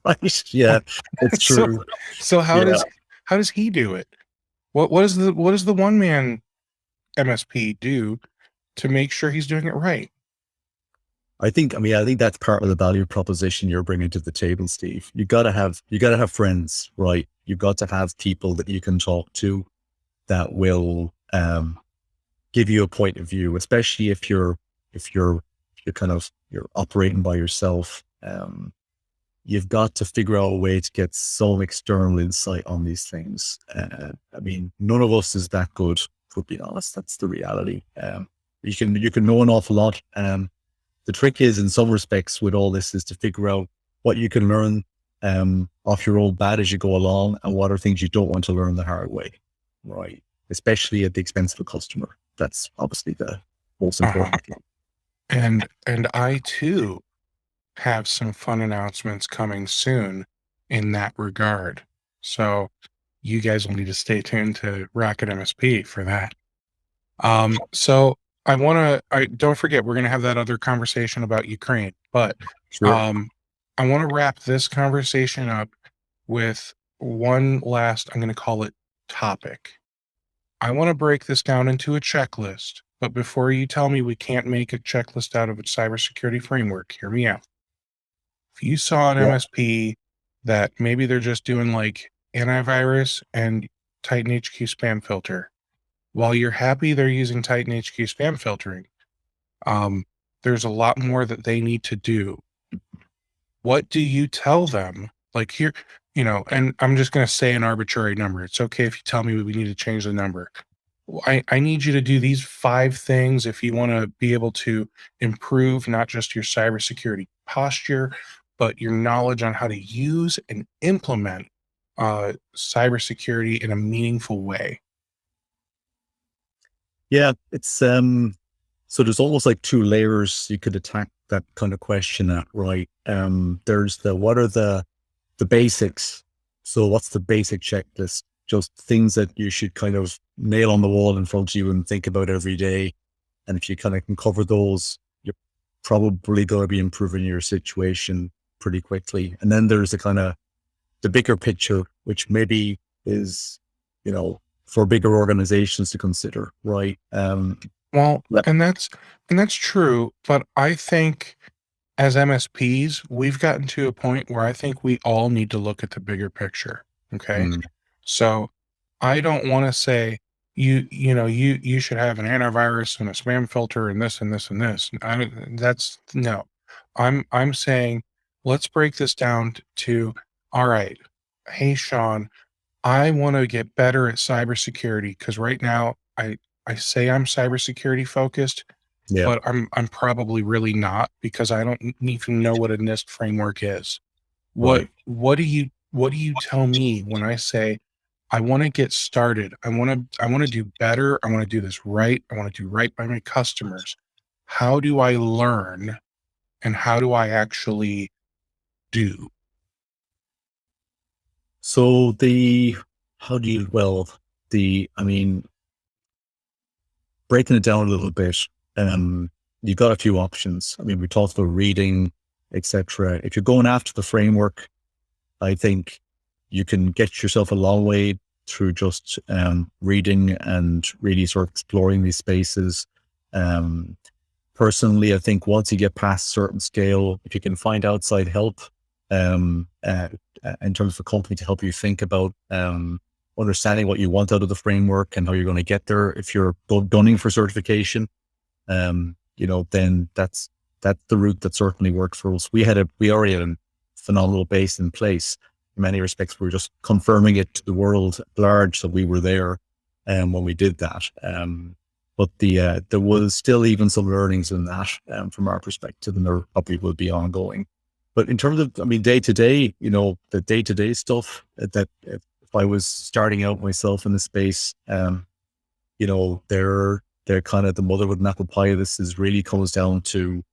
right. Yeah, it's So, true. so Yeah. how does he do it? What does the one man MSP do to make sure he's doing it right? I think that's part of the value proposition you're bringing to the table, Steve. You gotta have friends, right? You've got to have people that you can talk to that will give you a point of view, especially if you're operating by yourself. You've got to figure out a way to get some external insight on these things. None of us is that good, to be honest. That's the reality. You can know an awful lot. The trick is, in some respects, with all this, is to figure out what you can learn off your old bat as you go along, and what are things you don't want to learn the hard way, right? Especially at the expense of a customer. That's obviously the most Uh-huh. important thing. And I too have some fun announcements coming soon in that regard. So you guys will need to stay tuned to Rocket MSP for that. So I don't forget, we're going to have that other conversation about Ukraine, but Sure. um, I want to wrap this conversation up with one last, I'm going to call it topic. I want to break this down into a checklist, but before you tell me we can't make a checklist out of a cybersecurity framework, hear me out. If you saw an Yeah. MSP that maybe they're just doing like antivirus and Titan HQ spam filter, while you're happy they're using Titan HQ spam filtering, um, there's a lot more that they need to do. What do you tell them? Like here, and I'm just going to say an arbitrary number. It's okay if you tell me we need to change the number. I need you to do these 5 things if you want to be able to improve not just your cybersecurity posture, but your knowledge on how to use and implement cybersecurity in a meaningful way. Yeah, it's so there's almost like two layers you could attack that kind of question at, right? There's what are the basics? So what's the basic checklist? Just things that you should kind of nail on the wall in front of you and think about every day. And if you kind of can cover those, you're probably going to be improving your situation pretty quickly. And then there's the bigger picture, which maybe is, for bigger organizations to consider, right? Well, Let- and that's true, but I think as MSPs, we've gotten to a point where I think we all need to look at the bigger picture. Okay. mm, So I don't want to say you should have an antivirus and a spam filter and this and this and this. That's no. I'm saying let's break this down to all right. Hey Sean, I want to get better at cybersecurity because right now I say I'm cybersecurity focused, yeah, but I'm probably really not because I don't even know what a NIST framework is. right. What do you tell me when I say I want to get started? I want to do better. I want to do this right. I want to do right by my customers. How do I learn and how do I actually do? So how do you, well, I mean, breaking it down a little bit, you've got a few options. I mean, we talked about reading, etc. If you're going after the framework, I think you can get yourself a long way through just reading and really sort of exploring these spaces. Personally, I think once you get past a certain scale, if you can find outside help in terms of a company to help you think about understanding what you want out of the framework and how you're going to get there, if you're gunning for certification, then that's the route that certainly worked for us. We already had a phenomenal base in place. In many respects, we were just confirming it to the world at large that we were there when we did that. But there was still even some learnings in that from our perspective, and there probably will be ongoing. But in terms of, day to day, the day to day stuff that if I was starting out myself in the space, they're kind of the motherhood and apple pie of this is really comes down to,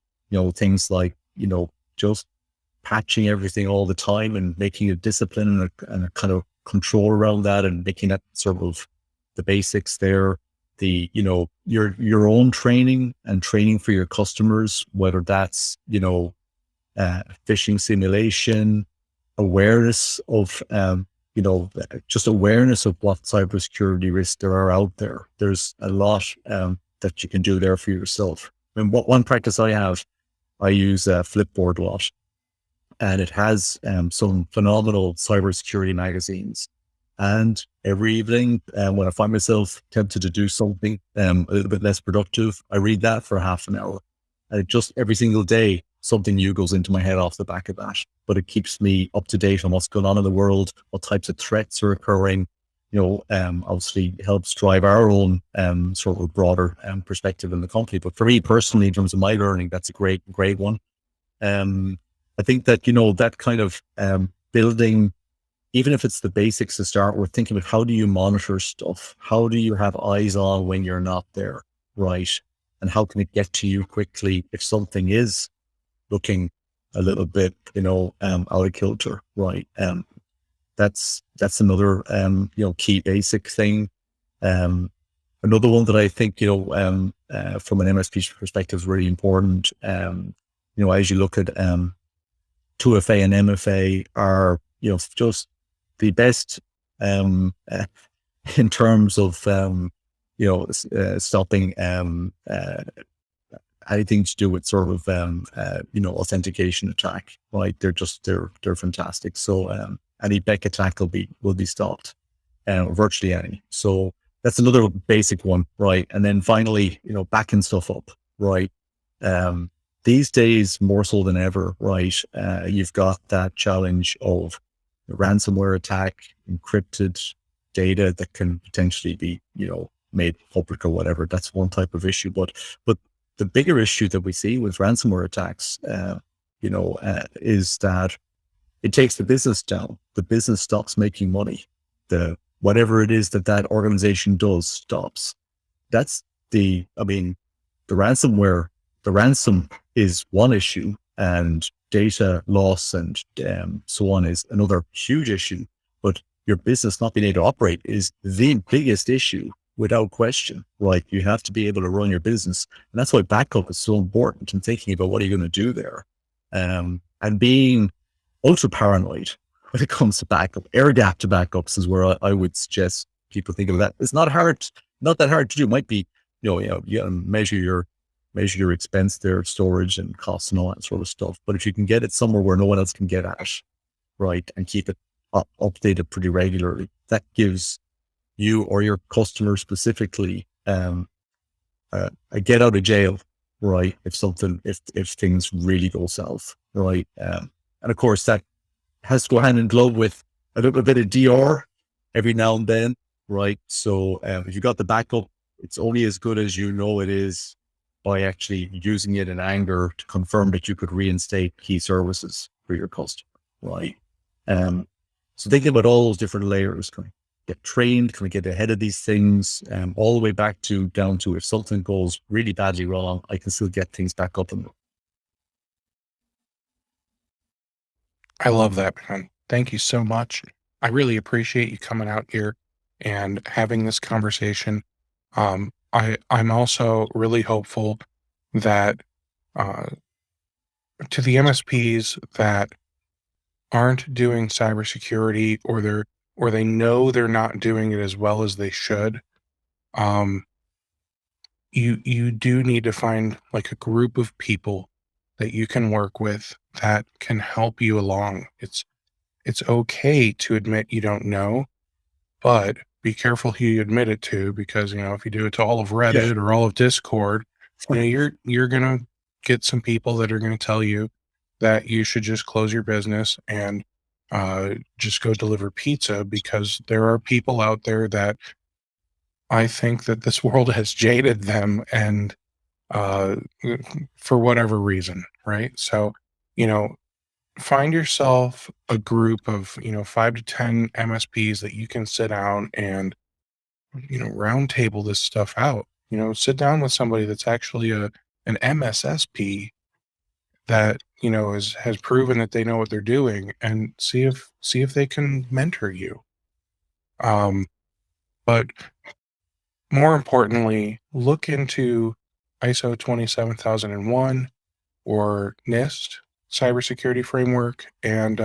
things like, just patching everything all the time and making a discipline and a kind of control around that and making that sort of the basics there. The, your own training and training for your customers, whether that's, phishing simulation, awareness of, just awareness of what cybersecurity risks there are out there. There's a lot that you can do there for yourself. I mean, one practice I have, I use Flipboard a lot, and it has some phenomenal cybersecurity magazines. And every evening, when I find myself tempted to do something a little bit less productive, I read that for half an hour. And it just every single day, something new goes into my head off the back of that. But it keeps me up to date on what's going on in the world, what types of threats are occurring. Obviously helps drive our own sort of broader perspective in the company. But for me personally, in terms of my learning, that's a great one. I think that, that kind of building, even if it's the basics to start with, thinking about how do you monitor stuff? How do you have eyes on when you're not there, right? And how can it get to you quickly if something is looking a little bit, out of kilter, right? That's another, key basic thing. Another one that I think, from an MSP perspective is really important. As you look at 2FA and MFA are, just the best in terms of stopping anything to do with sort of authentication attack, right? They're fantastic. So any BEC attack will be stopped, virtually any. So that's another basic one, right? And then finally, backing stuff up, right? These days more so than ever, right? You've got that challenge of ransomware attack, encrypted data that can potentially be, made public or whatever. That's one type of issue. But the bigger issue that we see with ransomware attacks, is that it takes the business down. The business stops making money. Whatever it is that organization does stops. That's the ransomware, the ransom is one issue, and data loss and so on is another huge issue. But your business not being able to operate is the biggest issue without question, right? You have to be able to run your business. And that's why backup is so important in thinking about what are you going to do there. And being ultra paranoid when it comes to backup, air gap to backups is where I would suggest people think of that. It's not that hard to do. It might be, you gotta measure your expense there, storage and costs and all that sort of stuff. But if you can get it somewhere where no one else can get at it, right, and keep it updated pretty regularly, that gives you or your customer specifically a get out of jail, right? If things really go south, right? And of course that has to go hand in glove with a little bit of DR every now and then, right? So if you got the backup, it's only as good as you know it is by actually using it in anger to confirm that you could reinstate key services for your customer, right? So thinking about all those different layers, can we get trained? Can we get ahead of these things? All the way down to if something goes really badly wrong, I can still get things back up and running. I love that, man. Thank you so much. I really appreciate you coming out here and having this conversation. I'm also really hopeful that uh, to the MSPs that aren't doing cybersecurity, or they know they're not doing it as well as they should, um, you do need to find like a group of people that you can work with that can help you along. It's okay to admit you don't know, but be careful who you admit it to, because if you do it to all of Yeah. Reddit or all of Discord, you're gonna get some people that are gonna tell you that you should just close your business and just go deliver pizza, because there are people out there that I think that this world has jaded them, and uh, for whatever reason, right? So, you know, find yourself a group of 5 to 10 MSPs that you can sit down and round table this stuff out. Sit down with somebody that's actually an MSSP that has proven that they know what they're doing, and see if they can mentor you. Um, but more importantly, look into ISO 27001 or NIST cybersecurity framework, and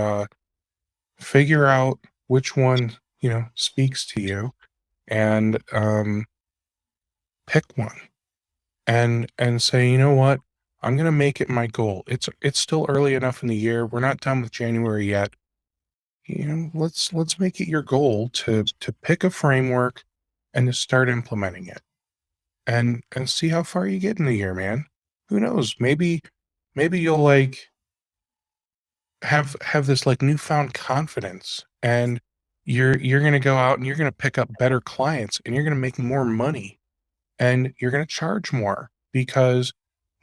figure out which one speaks to you, and pick one, and say, you know what, I'm gonna make it my goal. It's still early enough in the year. We're not done with January yet. Let's make it your goal to pick a framework and to start implementing it, and see how far you get in the year, man. Who knows? Maybe you'll like have this like newfound confidence, and you're going to go out and you're going to pick up better clients, and you're going to make more money, and you're going to charge more, because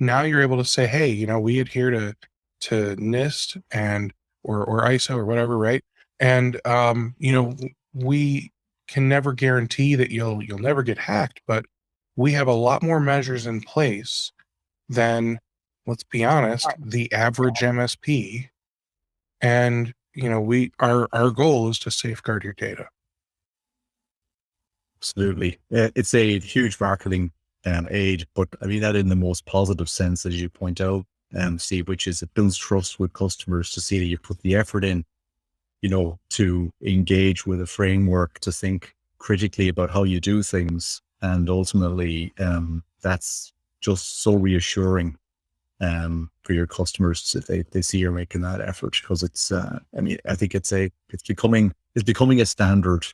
now you're able to say, hey, we adhere to NIST and or ISO or whatever, right? And we can never guarantee that you'll never get hacked, but we have a lot more measures in place than, let's be honest, the average MSP. And our goal is to safeguard your data. Absolutely. It's a huge marketing aid, but I mean that in the most positive sense, as you point out, Steve, which is it builds trust with customers to see that you put the effort in, to engage with a framework, to think critically about how you do things. And ultimately, that's just so reassuring for your customers if they see you're making that effort, because it's, I think it's becoming a standard.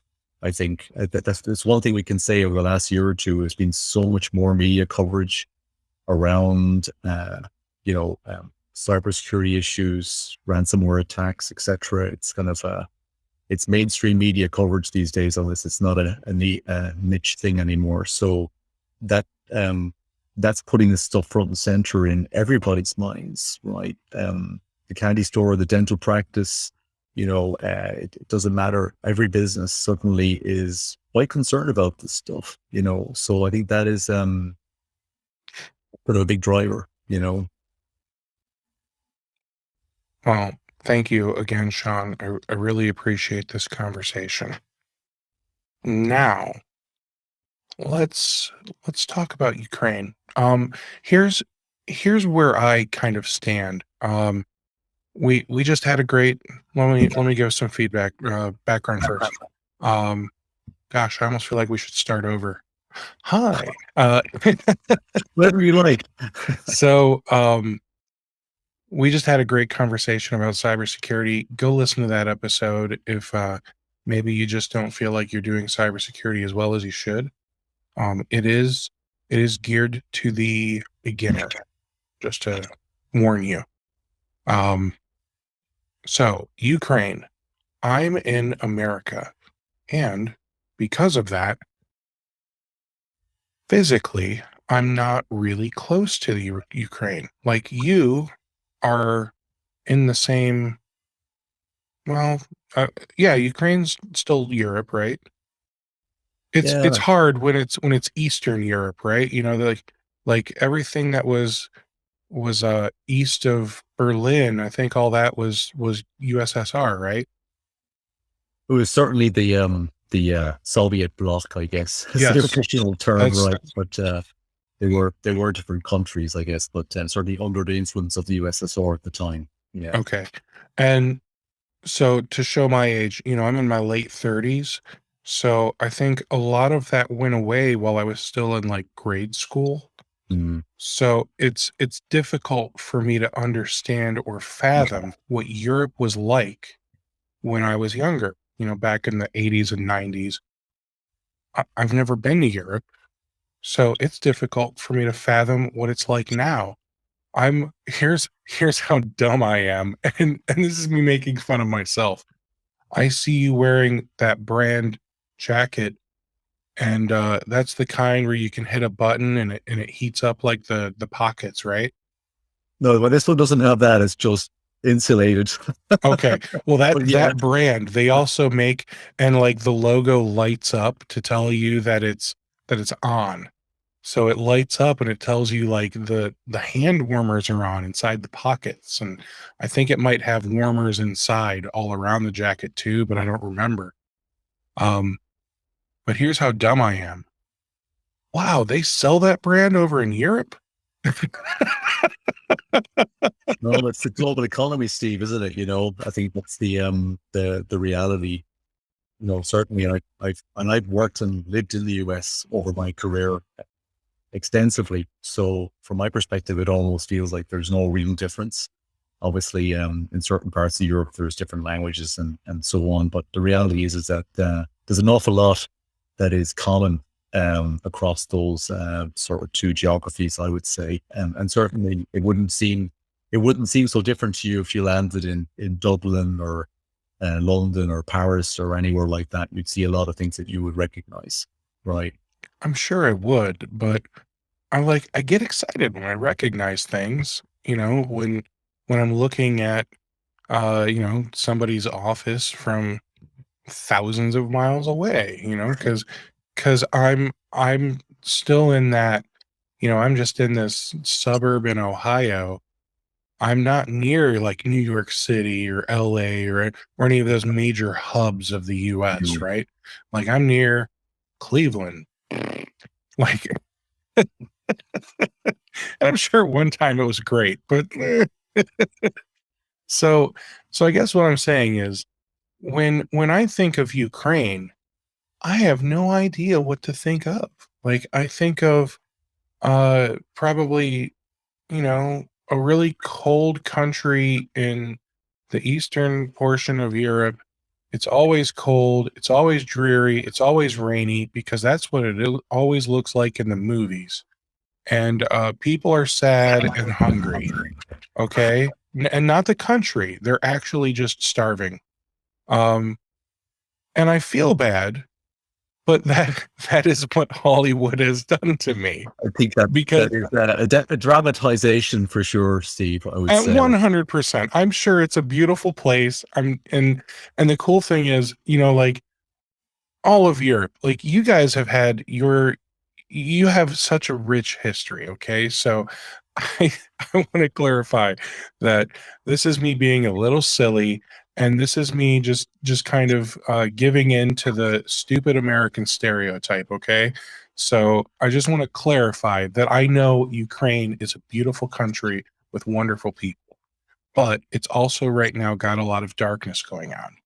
I think that's one thing we can say over the last year or two. There's been so much more media coverage around, cybersecurity issues, ransomware attacks, etc. It's kind of it's mainstream media coverage these days on this. It's not a niche thing anymore. So that that's putting this stuff front and center in everybody's minds, right? The candy store, the dental practice, it doesn't matter. Every business suddenly is quite concerned about this stuff, So I think that is sort of a big driver, Well, thank you again, Sean. I really appreciate this conversation. Now, let's talk about Ukraine. Here's where I kind of stand. We just had a great. Let me give some feedback. Background first. Um, Gosh, I almost feel like we should start over. Hi. whatever you like. So, we just had a great conversation about cybersecurity. Go listen to that episode if maybe you just don't feel like you're doing cybersecurity as well as you should. It is geared to the beginner, just to warn you. So Ukraine, I'm in America, and because of that, physically, I'm not really close to the Ukraine. Like, you are in the same. Well, yeah, Ukraine's still Europe, right? It's Yeah, hard when it's Eastern Europe, right? Like everything that was east of Berlin, I think all that was USSR, right? it was certainly the the Soviet bloc, I guess, is the Yes, official term, that's right? But they were different countries, I guess, but certainly under the influence of the USSR at the time. Yeah. okay. And so to show my age, I'm in my late 30s. So I think a lot of that went away while I was still in like grade school. Mm, So it's difficult for me to understand or fathom what Europe was like when I was younger, back in the 80s and 90s. I've never been to Europe, so it's difficult for me to fathom what it's like now. Here's how dumb I am, and this is me making fun of myself. I see you wearing that brand jacket, and that's the kind where you can hit a button and it heats up like the pockets, right? no, but this one doesn't have that. It's just insulated. Okay. Well, that But yeah, that brand, they also make, and like the logo lights up to tell you that it's on. So it lights up and it tells you like the hand warmers are on inside the pockets. And I think it might have warmers inside all around the jacket too, but I don't remember. Um, but here's how dumb I am. Wow, they sell that brand over in Europe? no, it's the global economy, Steve, isn't it? I think that's the reality. Certainly, I've worked and lived in the US over my career extensively. So from my perspective, it almost feels like there's no real difference. Obviously, in certain parts of Europe, there's different languages and so on. But the reality is that there's an awful lot that is common across those sort of two geographies, I would say. And certainly, it wouldn't seem so different to you if you landed in Dublin or London or Paris or anywhere like that. You'd see a lot of things that you would recognize, right? I'm sure I would, but I get excited when I recognize things, when I'm looking at somebody's office from thousands of miles away, because I'm still in that, I'm just in this suburb in Ohio. I'm not near like New York City or LA or any of those major hubs of the US, Mm. right? Like I'm near Cleveland. Like, and I'm sure one time it was great, but so so I guess what I'm saying is when I think of Ukraine, I have no idea what to think of. Like I think of probably, a really cold country in the eastern portion of Europe. It's always cold, it's always dreary, it's always rainy because that's what always looks like in the movies. And people are sad and hungry, okay? And not the country. They're actually just starving. Um, and I feel bad, but that is what Hollywood has done to me. I think that Because that is a dramatization for sure, Steve. I would at say. 100%, I'm sure it's a beautiful place. And the cool thing is, like all of Europe, like you guys have had you have such a rich history. Okay. So I, I want to clarify that this is me being a little silly, and this is me just kind of giving in to the stupid American stereotype. Okay. So I just want to clarify that I know Ukraine is a beautiful country with wonderful people, but it's also right now got a lot of darkness going on.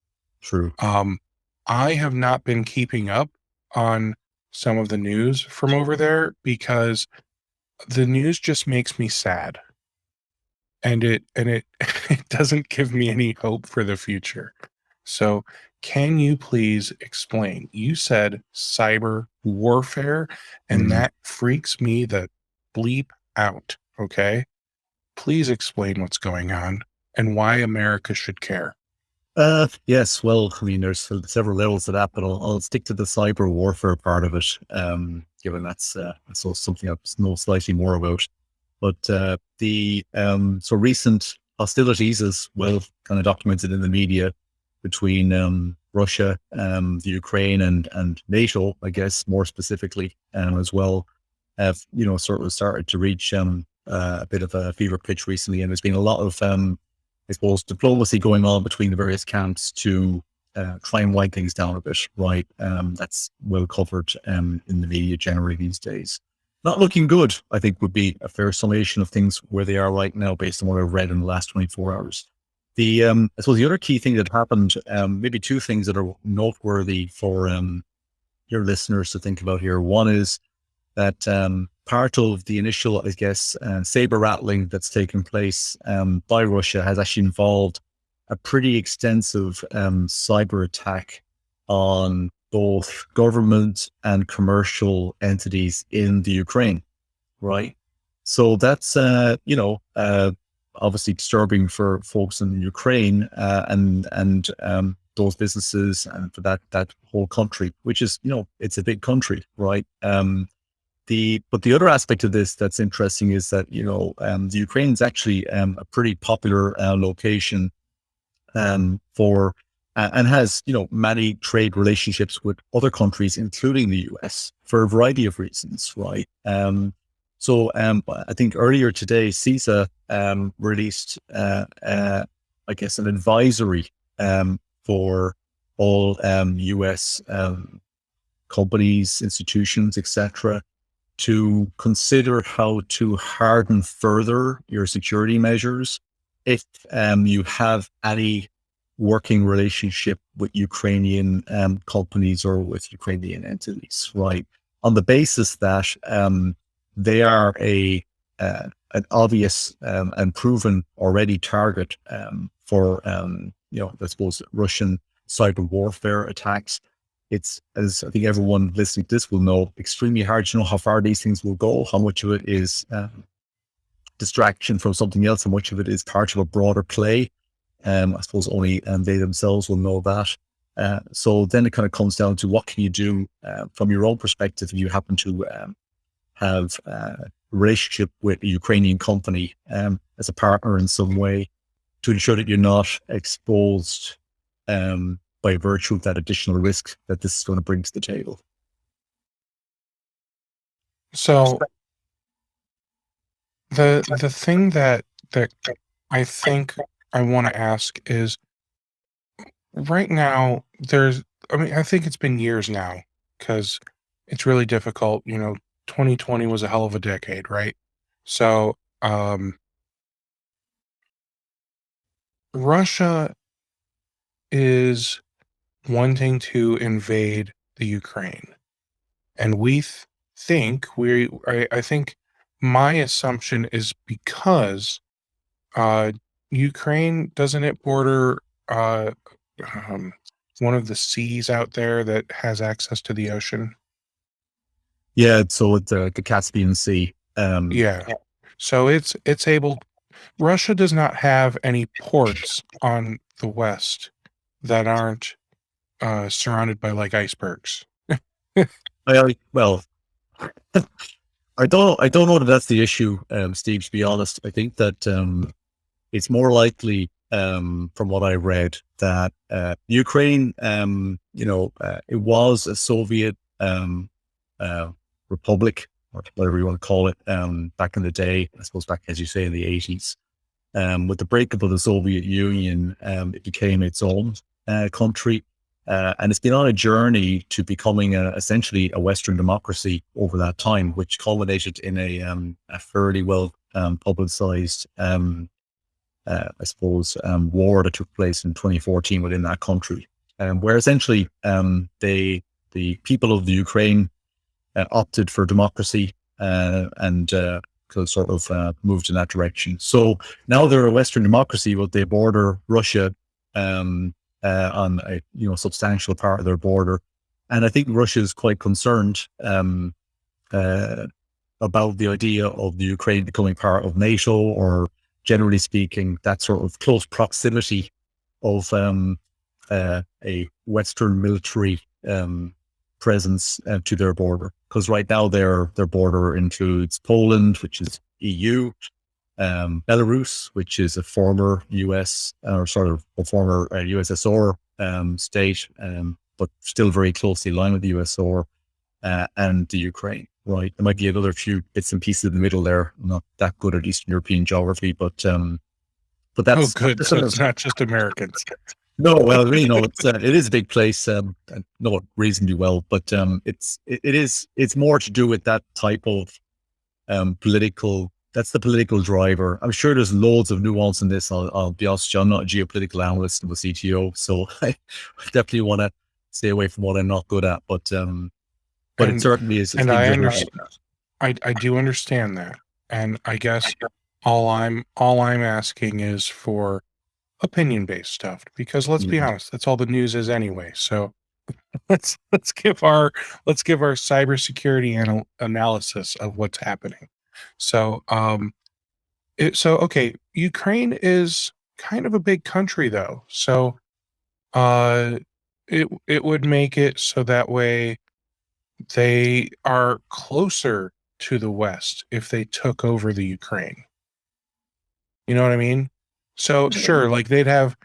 True. I have not been keeping up on some of the news from over there because the news just makes me sad, and it it doesn't give me any hope for the future. So, can you please explain? You said cyber warfare, and Mm. that freaks me the bleep out. Okay, please explain what's going on and why America should care. Yes. Well, I mean, there's several levels to that, but I'll stick to the cyber warfare part of it, given that's also something I know slightly more about. But the so recent hostilities, as well kind of documented in the media, between Russia, the Ukraine, and NATO, I guess more specifically, as well, have sort of started to reach a bit of a fever pitch recently, and there's been a lot of I suppose diplomacy going on between the various camps to try and wind things down a bit, right? That's well covered in the media generally these days. Not looking good, I think, would be a fair summation of things where they are right now based on what I've read in the last 24 hours. I suppose the other key thing that happened, maybe two things that are noteworthy for your listeners to think about here. One is that part of the initial, I guess, saber rattling that's taken place by Russia has actually involved a pretty extensive cyber attack on both government and commercial entities in the Ukraine, right? So that's, obviously disturbing for folks in Ukraine and those businesses and for that whole country, which is, it's a big country, right? But the other aspect of this that's interesting is that, the Ukraine is actually a pretty popular location for and has, many trade relationships with other countries, including the US, for a variety of reasons, right? So I think earlier today, CISO released, I guess, an advisory for all US companies, institutions, etc., to consider how to harden further your security measures if you have any working relationship with Ukrainian companies or with Ukrainian entities, right? On the basis that they are an obvious and proven already target for I suppose Russian cyber warfare attacks. It's, as I think everyone listening to this will know, extremely hard to know how far these things will go, how much of it is distraction from something else, how much of it is part of a broader play. I suppose only they themselves will know that. So then it kind of comes down to what can you do from your own perspective if you happen to have a relationship with a Ukrainian company as a partner in some way to ensure that you're not exposed by virtue of that additional risk that this is going to bring to the table. So the thing that I think I want to ask is, right now, I think it's been years now, because it's really difficult. 2020 was a hell of a decade, right? So, Russia is wanting to invade the Ukraine, and we I think my assumption is because Ukraine, doesn't it border um, one of the seas out there that has access to the ocean? Yeah, so it's the Caspian Sea. Yeah. So it's able. Russia does not have any ports on the west that aren't surrounded by like icebergs. Well, I don't know that that's the issue, Steve, to be honest. I think that it's more likely, from what I read, that Ukraine, it was a Soviet republic, or whatever you want to call it, back in the day, I suppose back, as you say, in the 80s. With the breakup of the Soviet Union, it became its own country. And it's been on a journey to becoming essentially a Western democracy over that time, which culminated in a fairly well publicized, I suppose, war that took place in 2014 within that country, where essentially the people of the Ukraine opted for democracy and sort of moved in that direction. So now they're a Western democracy, but they border Russia on a substantial part of their border, and I think Russia is quite concerned about the idea of the Ukraine becoming part of NATO, or generally speaking, that sort of close proximity of a Western military presence to their border. Because right now their border includes Poland, which is EU, Belarus, which is a former US or sort of a former USSR state, but still very closely aligned with the USSR, and the Ukraine. Right, there might be another few bits and pieces in the middle there. I'm not that good at Eastern European geography, but that's good. So it's not just Americans. No, well, it is a big place. I know it reasonably well, but it's more to do with that type of political. That's the political driver. I'm sure there's loads of nuance in this. I'll be honest, John, I'm not a geopolitical analyst. I'm a CTO, so I definitely want to stay away from what I'm not good at. But it certainly is. It's And being I driven by understand. that. I do understand that, and I guess all I'm asking is for opinion-based stuff, because let's be Yeah. honest, that's all the news is anyway. So let's give our cybersecurity analysis of what's happening. So okay, Ukraine is kind of a big country though. So uh it would make it so that way they are closer to the West if they took over the Ukraine. You know what I mean? So sure, like they'd have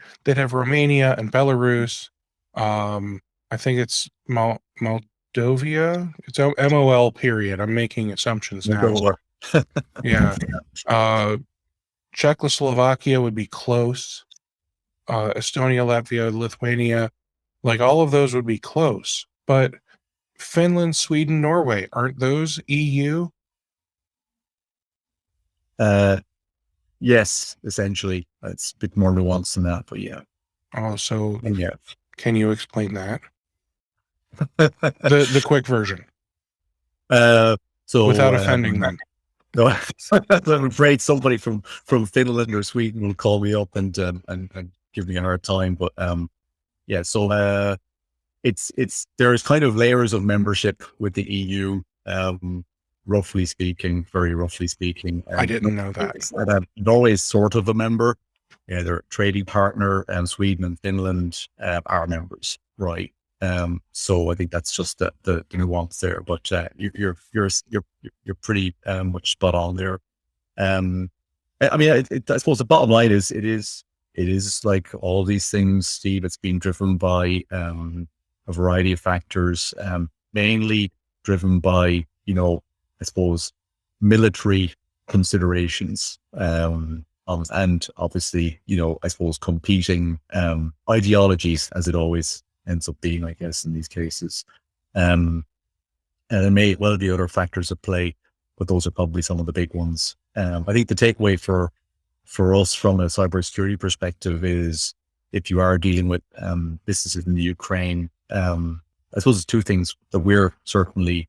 Romania and Belarus. I think it's Moldovia. It's MOL period. I'm making assumptions We'll go now. over. Yeah. Uh, Czechoslovakia would be close. Estonia, Latvia, Lithuania, like all of those would be close. But Finland, Sweden, Norway, aren't those EU? Yes, essentially, it's a bit more nuanced than that, but yeah. Oh, so Yeah. can you explain that? The quick version So without offending them. no, I'm afraid somebody from Finland or Sweden will call me up and give me a hard time. But yeah, so there's kind of layers of membership with the EU. Roughly speaking, very roughly speaking, I didn't know that. Norway is sort of a member. Yeah, they're a trading partner, and Sweden and Finland are members, right? So I think that's just the nuance there. But you're pretty much spot on there. I mean, I suppose the bottom line is it is like all these things, Steve. It's been driven by a variety of factors, mainly driven by I suppose military considerations, and obviously I suppose competing ideologies, as it always ends up being, I guess, in these cases. And there may well be other factors at play, but those are probably some of the big ones. I think the takeaway for us from a cybersecurity perspective is if you are dealing with businesses in the Ukraine, I suppose there's two things that we're certainly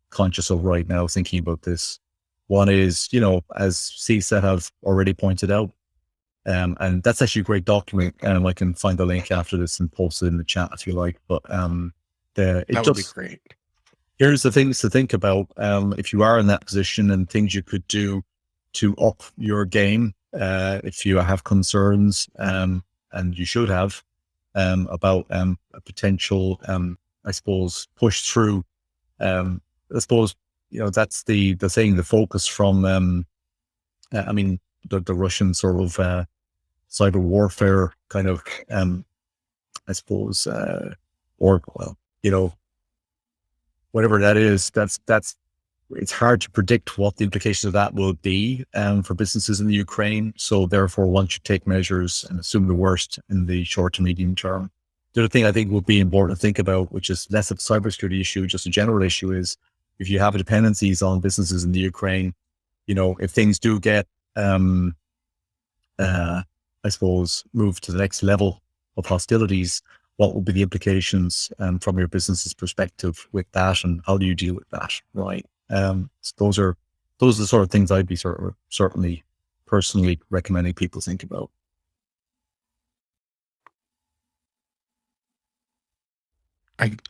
conscious of right now, thinking about this. One is, as CISO have already pointed out, and that's actually a great document. I can find the link after this and post it in the chat if you like. But that would be great. Here's the things to think about if you are in that position, and things you could do to up your game if you have concerns, and you should have, about a potential, I suppose, push through. I suppose that's the thing. The focus from, I mean, the Russian sort of cyber warfare kind of, I suppose, or whatever that is. That's it's hard to predict what the implications of that will be for businesses in the Ukraine. So therefore, one should take measures and assume the worst in the short to medium term. The other thing I think would be important to think about, which is less of a cybersecurity issue, just a general issue, is if you have dependencies on businesses in the Ukraine, if things do get, I suppose, moved to the next level of hostilities, what will be the implications from your business's perspective with that, and how do you deal with that, right? So those are the sort of things I'd be certainly personally recommending people think about.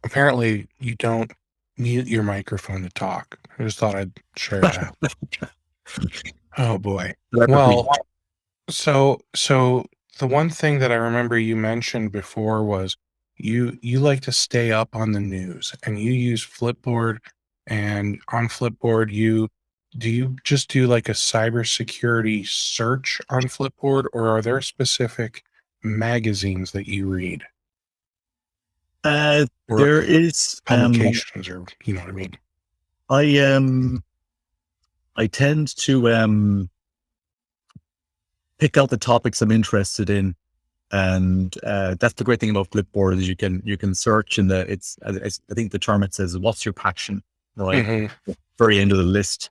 Apparently you don't mute your microphone to talk. I just thought I'd share that. Oh boy. Well, so the one thing that I remember you mentioned before was you like to stay up on the news, and you use Flipboard, and on Flipboard do you just do like a cybersecurity search on Flipboard, or are there specific magazines that you read? There is publications, or you know what I mean? I tend to pick out the topics I'm interested in, And that's the great thing about Flipboard is you can search in I think the term it says, what's your passion, right? Mm-hmm. Very end of the list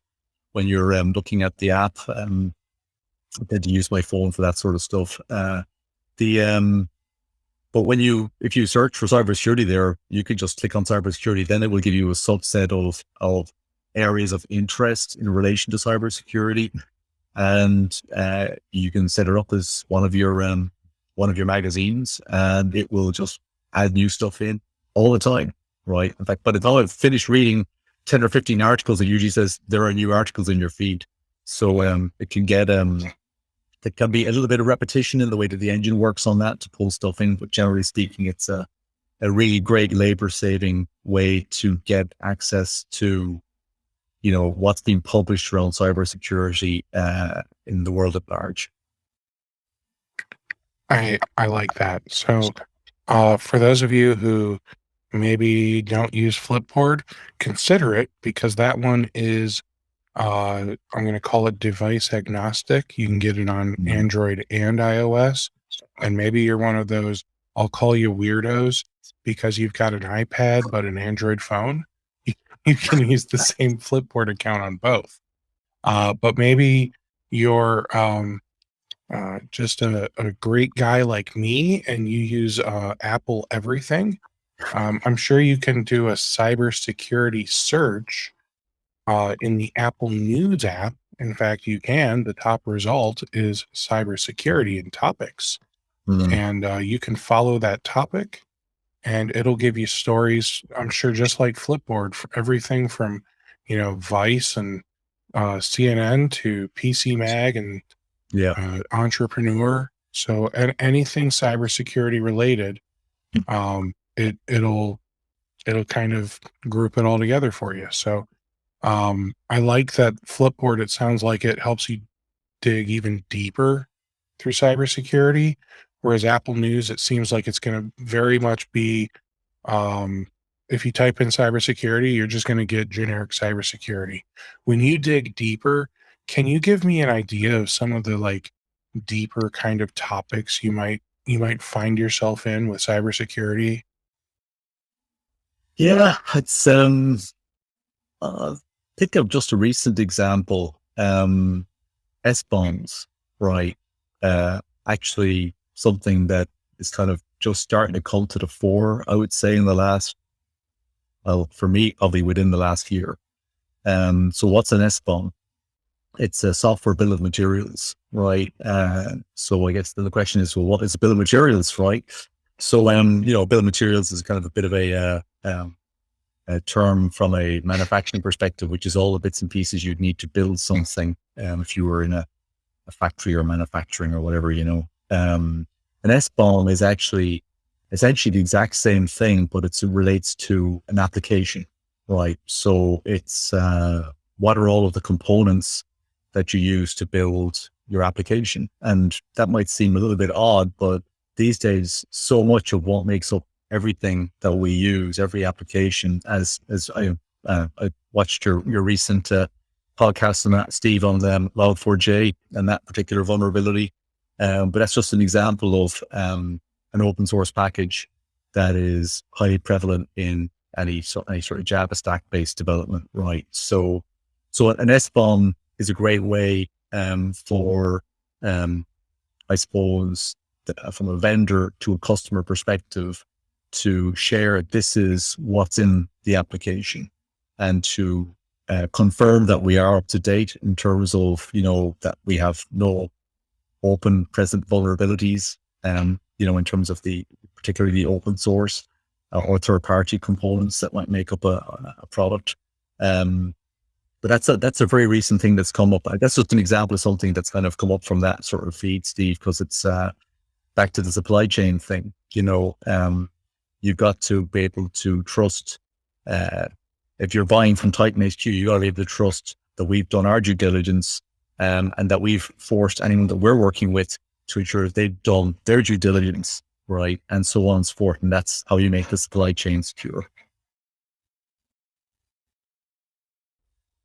when you're looking at the app. I tend to use my phone for that sort of stuff. But if you search for cybersecurity there, you could just click on cybersecurity. Then it will give you a subset of areas of interest in relation to cybersecurity, and you can set it up as one of your magazines, and it will just add new stuff in all the time, right? In fact, by the time I've finished reading 10 or 15 articles, it usually says there are new articles in your feed. So it can get there can be a little bit of repetition in the way that the engine works on that to pull stuff in, but generally speaking, it's a really great labor saving way to get access to, what's being published around cybersecurity in the world at large. I like that. So, for those of you who maybe don't use Flipboard, consider it, because that one is, I'm going to call it device agnostic. You can get it on Android and iOS. And maybe you're one of those, I'll call you weirdos, because you've got an iPad but an Android phone. You can use the same Flipboard account on both. But maybe you're just a great guy like me and you use Apple everything. I'm sure you can do a cybersecurity search in the Apple News app. In fact, you can. The top result is cybersecurity in topics. And you can follow that topic and it'll give you stories, I'm sure, just like Flipboard, for everything from, Vice and CNN to PC Mag and Entrepreneur. So anything cybersecurity related, it'll kind of group it all together for you. So I like that Flipboard. It sounds like it helps you dig even deeper through cybersecurity, whereas Apple News, it seems like it's going to very much be, if you type in cybersecurity, you're just going to get generic cybersecurity. When you dig deeper, can you give me an idea of some of the deeper kind of topics you might find yourself in with cybersecurity? Yeah, it's pick up just a recent example. S-bombs, right? Actually something that is kind of just starting to come to the fore, I would say, in the last, well, for me, probably within the last year. So what's an S-bomb? It's a software bill of materials, right? So I guess the question is, well, what is a bill of materials, right? So, bill of materials is kind of a bit of a term from a manufacturing perspective, which is all the bits and pieces you'd need to build something. If you were in a factory or manufacturing or whatever, an S-bomb is actually essentially the exact same thing, but it relates to an application, right? So it's, what are all of the components that you use to build your application? And that might seem a little bit odd, but these days, so much of what makes up everything that we use, every application, as I watched your recent podcast on that, Steve, on Log4j and that particular vulnerability. But that's just an example of an open source package that is highly prevalent in any sort of Java stack based development, right? So an SBOM is a great way for, I suppose, from a vendor to a customer perspective, to share this is what's in the application and to confirm that we are up to date in terms of, that we have no open present vulnerabilities, in terms of particularly the open source or third party components that might make up a product. But that's a very recent thing that's come up. That's just an example of something that's kind of come up from that sort of feed, Steve, because it's back to the supply chain thing. You've got to be able to trust, if you're buying from Titan HQ, you got to be able to trust that we've done our due diligence, and that we've forced anyone that we're working with to ensure that they've done their due diligence, right? And so on and so forth. And that's how you make the supply chain secure.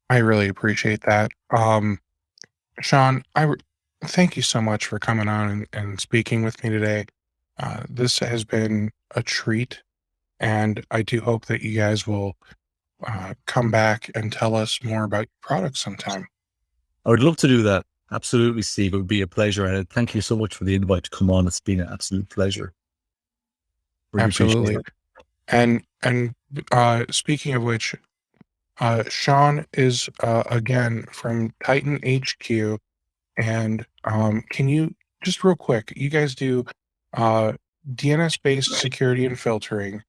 I really appreciate that. Sean, thank you so much for coming on and speaking with me today. This has been a treat, and I do hope that you guys will come back and tell us more about your products sometime. I would love to do that. Absolutely, Steve. It would be a pleasure. And thank you so much for the invite to come on. It's been an absolute pleasure. Really appreciate Absolutely. it. And speaking of which, Sean is again from Titan HQ, and can you just real quick? You guys do DNS-based security and filtering,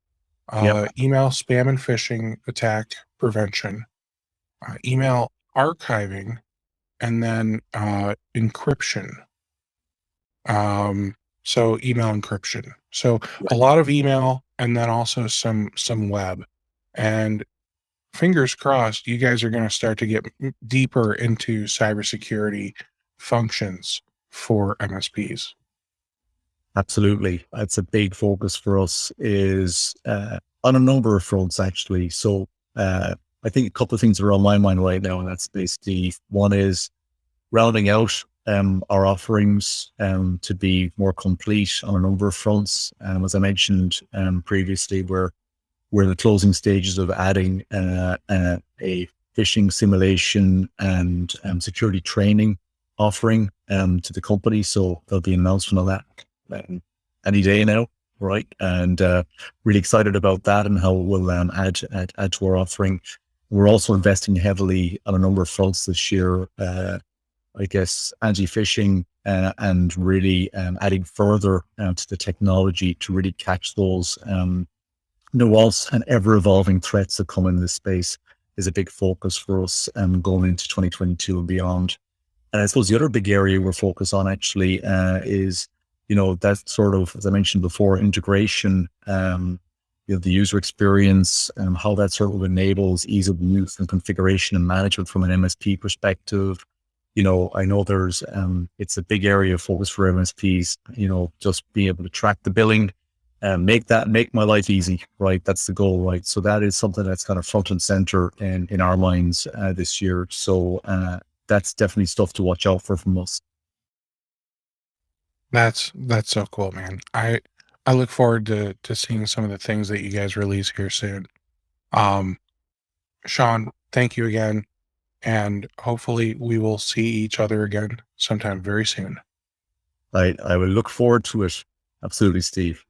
Yep. email spam and phishing attack prevention, email archiving, and then encryption. So email encryption. So a lot of email, and then also some web. And fingers crossed, you guys are going to start to get deeper into cybersecurity functions for MSPs. Absolutely. That's a big focus for us is on a number of fronts, actually. So I think a couple of things are on my mind right now, and that's basically one is rounding out our offerings to be more complete on a number of fronts. As I mentioned previously, we're in the closing stages of adding a phishing simulation and security training offering to the company. So there'll be an announcement of that any day now, right? And really excited about that and how it will add to our offering. We're also investing heavily on a number of fronts this year. I guess anti-phishing and really adding further to the technology to really catch those nuanced and ever-evolving threats that come in this space is a big focus for us going into 2022 and beyond. And I suppose the other big area we're focused on actually is, that sort of, as I mentioned before, integration, the user experience, how that sort of enables ease of use and configuration and management from an MSP perspective. I know there's, it's a big area of focus for MSPs, just being able to track the billing and make my life easy, right? That's the goal, right? So that is something that's kind of front and center in our minds this year. So that's definitely stuff to watch out for from us. That's so cool, man. I look forward to seeing some of the things that you guys release here soon. Sean, thank you again, and hopefully we will see each other again sometime very soon. I will look forward to it. Absolutely, Steve.